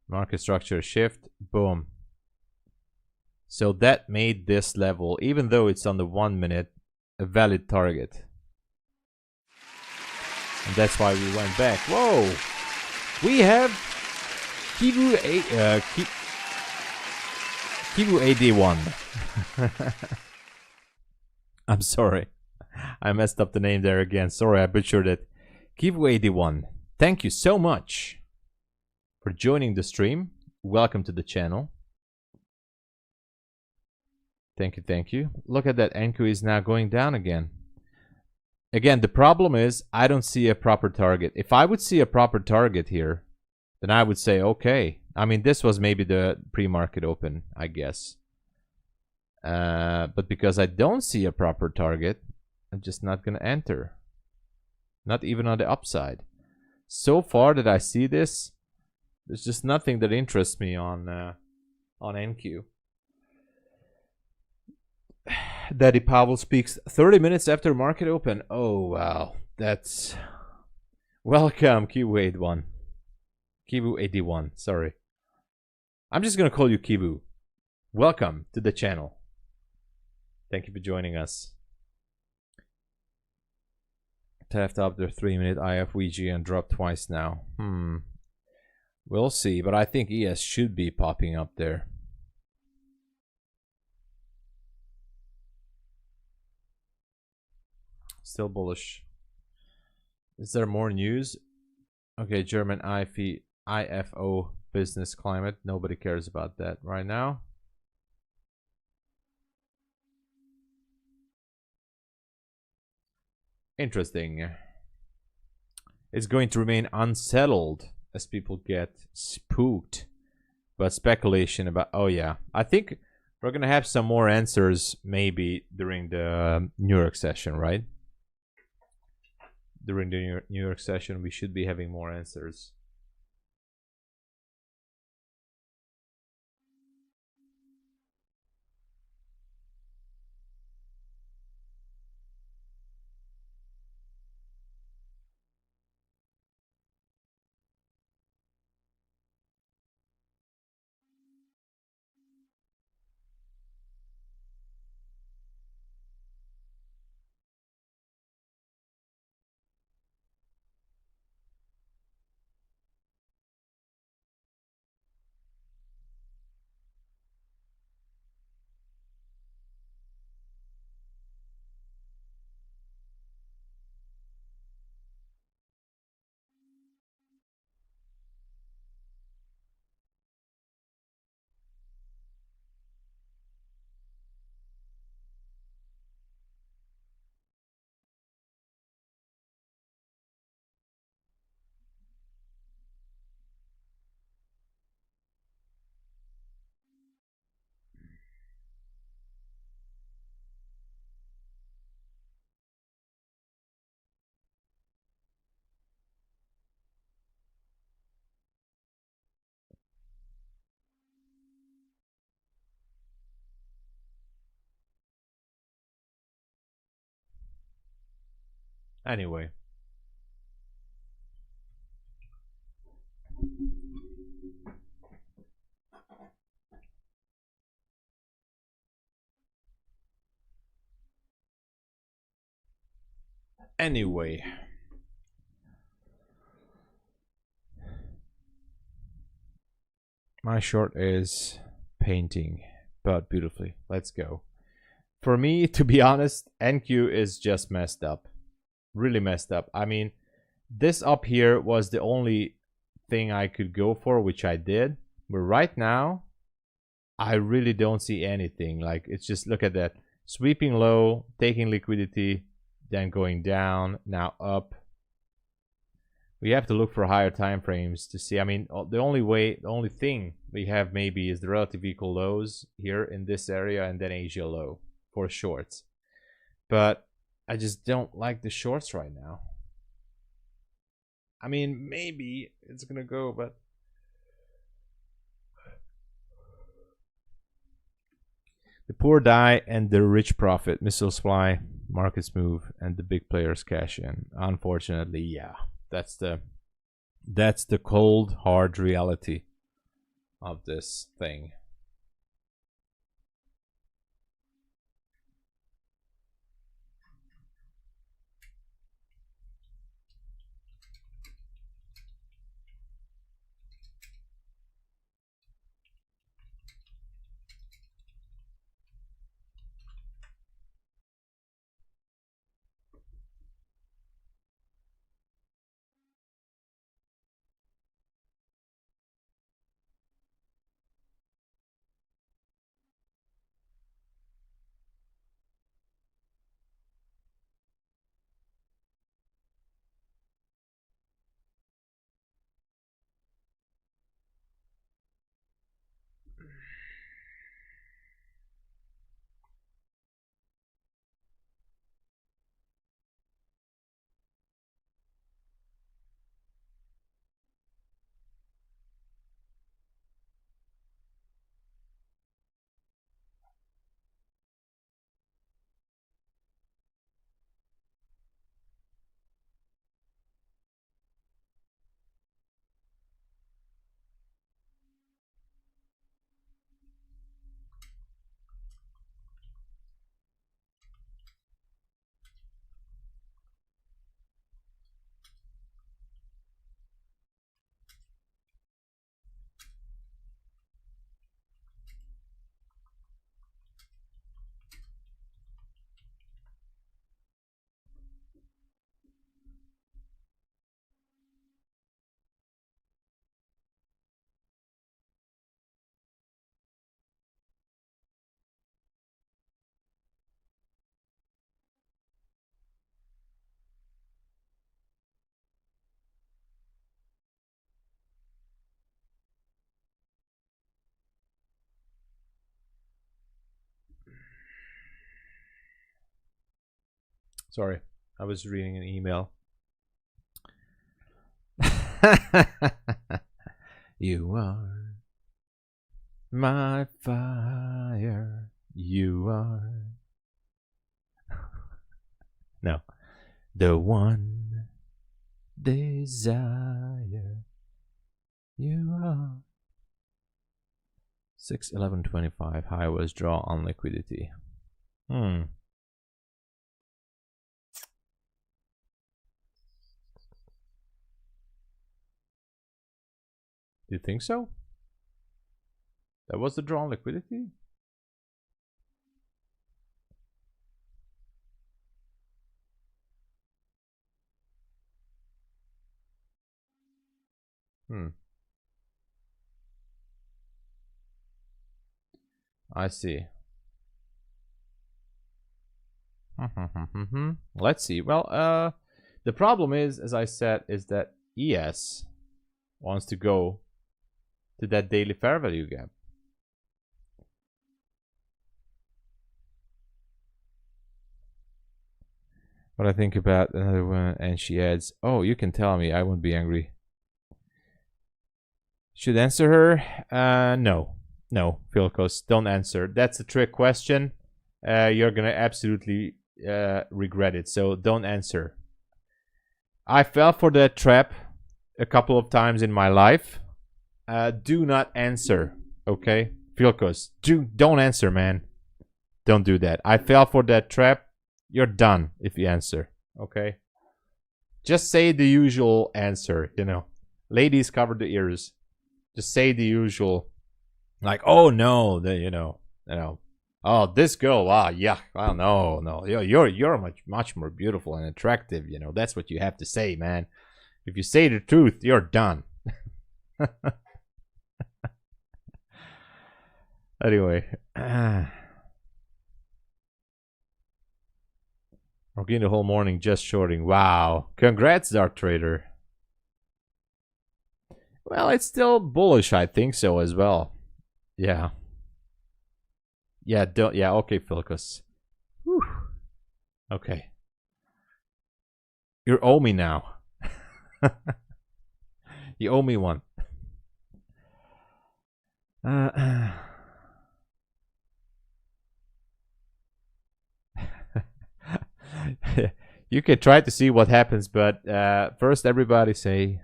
Market structure shift. Boom. So that made this level, even though it's on the 1 minute, a valid target. And that's why we went back. Whoa! We have Kivu AD1. I'm sorry. I messed up the name there again. Sorry, I butchered it. Kivu AD1. Thank you so much for joining the stream. Welcome to the channel. Thank you, thank you. Look at that. NQ is now going down again. Again, the problem is I don't see a proper target. If I would see a proper target here, then I would say, okay. I mean, this was maybe the pre-market open, I guess. But because I don't see a proper target, I'm just not going to enter. Not even on the upside. So far that I see this, there's just nothing that interests me on NQ. Daddy Pavel speaks 30 minutes after market open. Oh, wow. That's... Welcome, Kivu81. Kivu81, sorry. I'm just going to call you Kivu. Welcome to the channel. Thank you for joining us. Tapped up their 3-minute IFVG and dropped twice now. We'll see, but I think ES should be popping up there. Still bullish. Is there more news? Okay, German IFO business climate. Nobody cares about that right now. Interesting. It's going to remain unsettled as people get spooked. But speculation about... Oh, yeah. I think we're going to have some more answers maybe during the New York session, right? During the New York session, we should be having more answers. Anyway. My short is painting, but beautifully. Let's go. For me, to be honest, NQ is just messed up. Really messed up. I mean, this up here was the only thing I could go for, which I did. But right now, I really don't see anything. Like, it's just, look at that. Sweeping low, taking liquidity, then going down, now up. We have to look for higher time frames to see. I mean, the only thing we have maybe is the relative equal lows here in this area, and then Asia low for shorts. But I just don't like the shorts right now. I mean, maybe it's gonna go, but the poor die and the rich profit. Missiles fly, markets move, and the big players cash in. Unfortunately, yeah. That's the cold, hard reality of this thing. Sorry, I was reading an email. You are my fire. You are no, the one desire. You are 6/11/25. High was draw on liquidity. Do you think so? That was the draw on liquidity? I see. Let's see. Well, the problem is, as I said, is that ES wants to go to that daily fair value gap. What I think about another one, and she adds, "Oh, you can tell me. I won't be angry." Should answer her? No, Philcos, don't answer. That's a trick question. You're gonna absolutely regret it. So don't answer. I fell for that trap a couple of times in my life. Do not answer, okay? Philcos, don't answer, man. Don't do that. I fell for that trap. You're done if you answer, okay? Just say the usual answer, you know. Ladies, cover the ears. Just say the usual Like, oh no, oh, this girl, wow, yeah, well, no, you're much more beautiful and attractive. That's what you have to say, man. If you say the truth, you're done. Anyway, working the whole morning just shorting. Wow, congrats, Dark Trader. Well, it's still bullish, I think so as well. Yeah. Yeah, okay, Philcus. Whew. Okay. You owe me now. You owe me one. You can try to see what happens, but first everybody say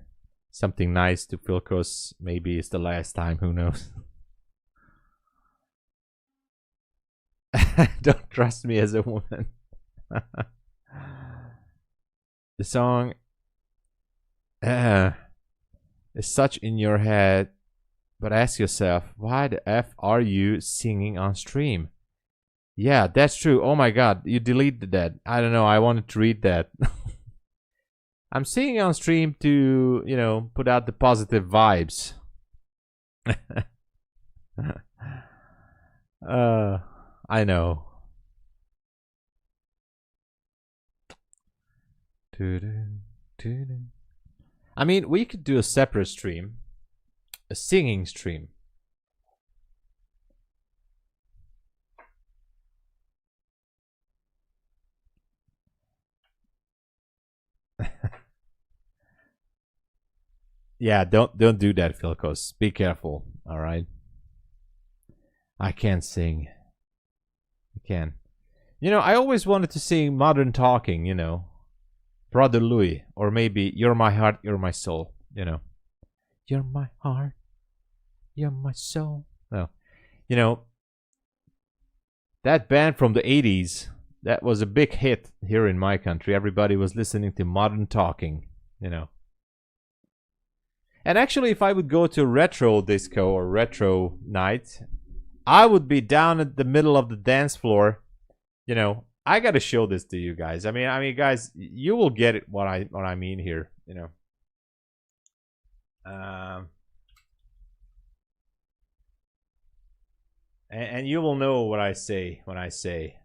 something nice to Philcus. Maybe it's the last time, who knows. Don't trust me as a woman. The song is such in your head, but ask yourself, why the F are you singing on stream? Yeah, that's true. Oh my god, you deleted that. I don't know, I wanted to read that. I'm singing on stream to, put out the positive vibes. I know. I mean, we could do a separate stream, a singing stream. Yeah, don't do that, Philcos. Be careful, all right? I can't sing. I can. I always wanted to sing Modern Talking, Brother Louis, or maybe You're My Heart, You're My Soul, You're my heart, you're my soul. No. That band from the 80s, that was a big hit here in my country. Everybody was listening to Modern Talking, And actually, if I would go to retro disco or retro night, I would be down at the middle of the dance floor. I gotta show this to you guys. I mean, guys, you will get it what I mean here. And you will know what I say when I say.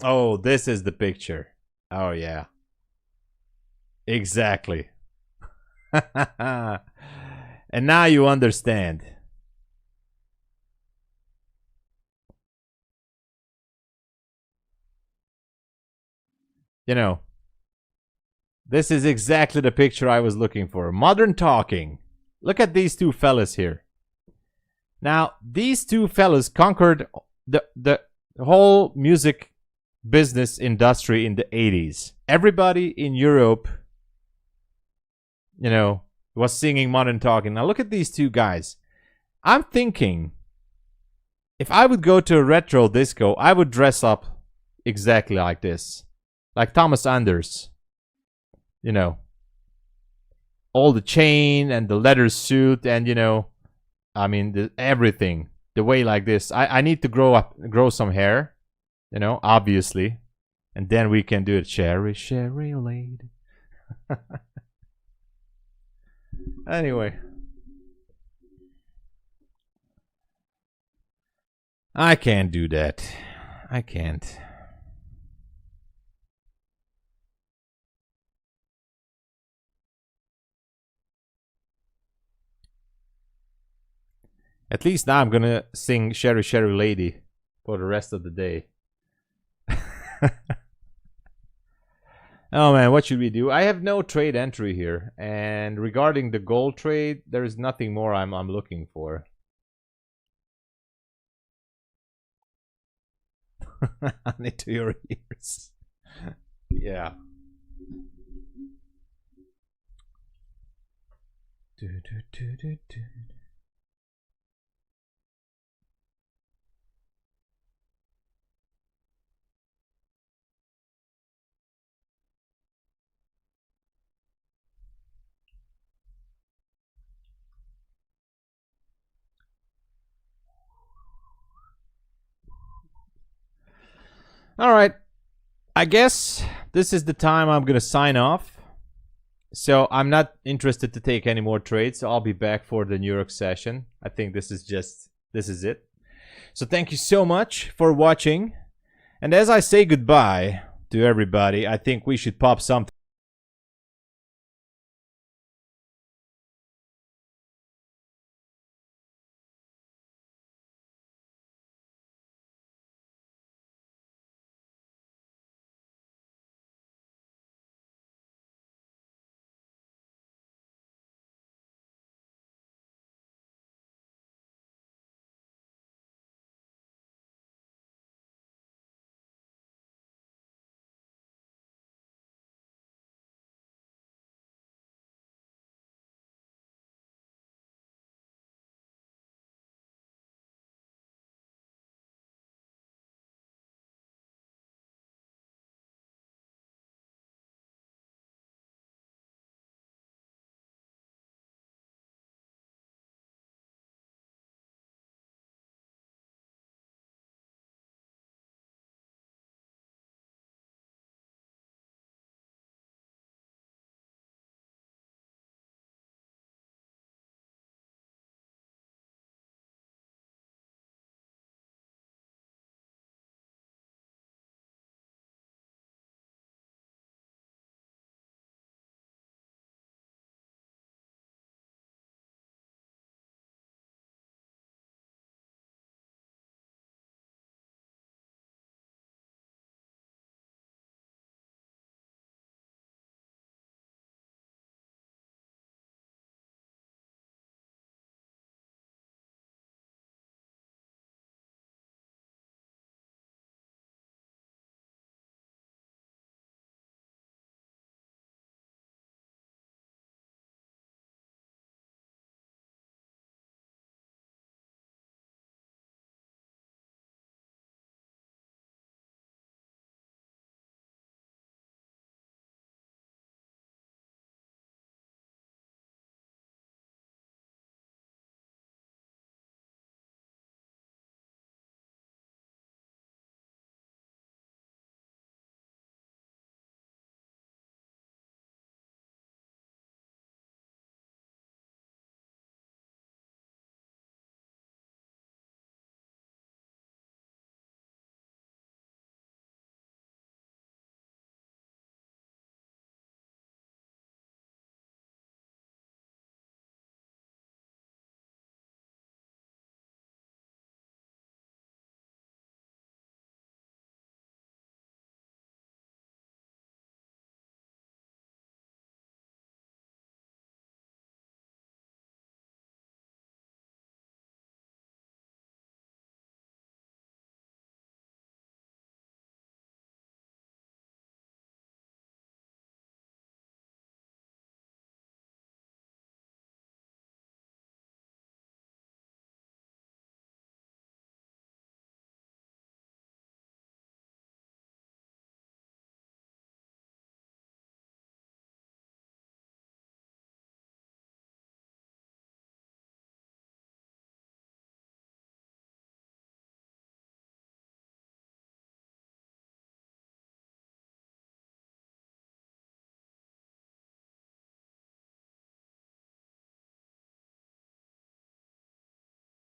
Oh, this is the picture. Oh, yeah. Exactly. And now you understand. This is exactly the picture I was looking for. Modern Talking. Look at these two fellas here. Now, these two fellas conquered the whole music business industry in the 80s. Everybody in Europe, was singing Modern Talking. Now look at these two guys. I'm thinking, if I would go to a retro disco, I would dress up exactly like this. Like Thomas Anders. All the chain and the leather suit and, everything. The way like this. I need to grow some hair. Obviously. And then we can do it. Cherry, cherry lady. Anyway. I can't do that. I can't. At least now I'm gonna sing Sherry Sherry Lady for the rest of the day. Oh man, what should we do? I have no trade entry here, and regarding the gold trade, there is nothing more I'm looking for. Honey to your ears. Yeah. All right. I guess this is the time I'm going to sign off. So I'm not interested to take any more trades. So I'll be back for the New York session. I think this is it. So thank you so much for watching. And as I say goodbye to everybody, I think we should pop something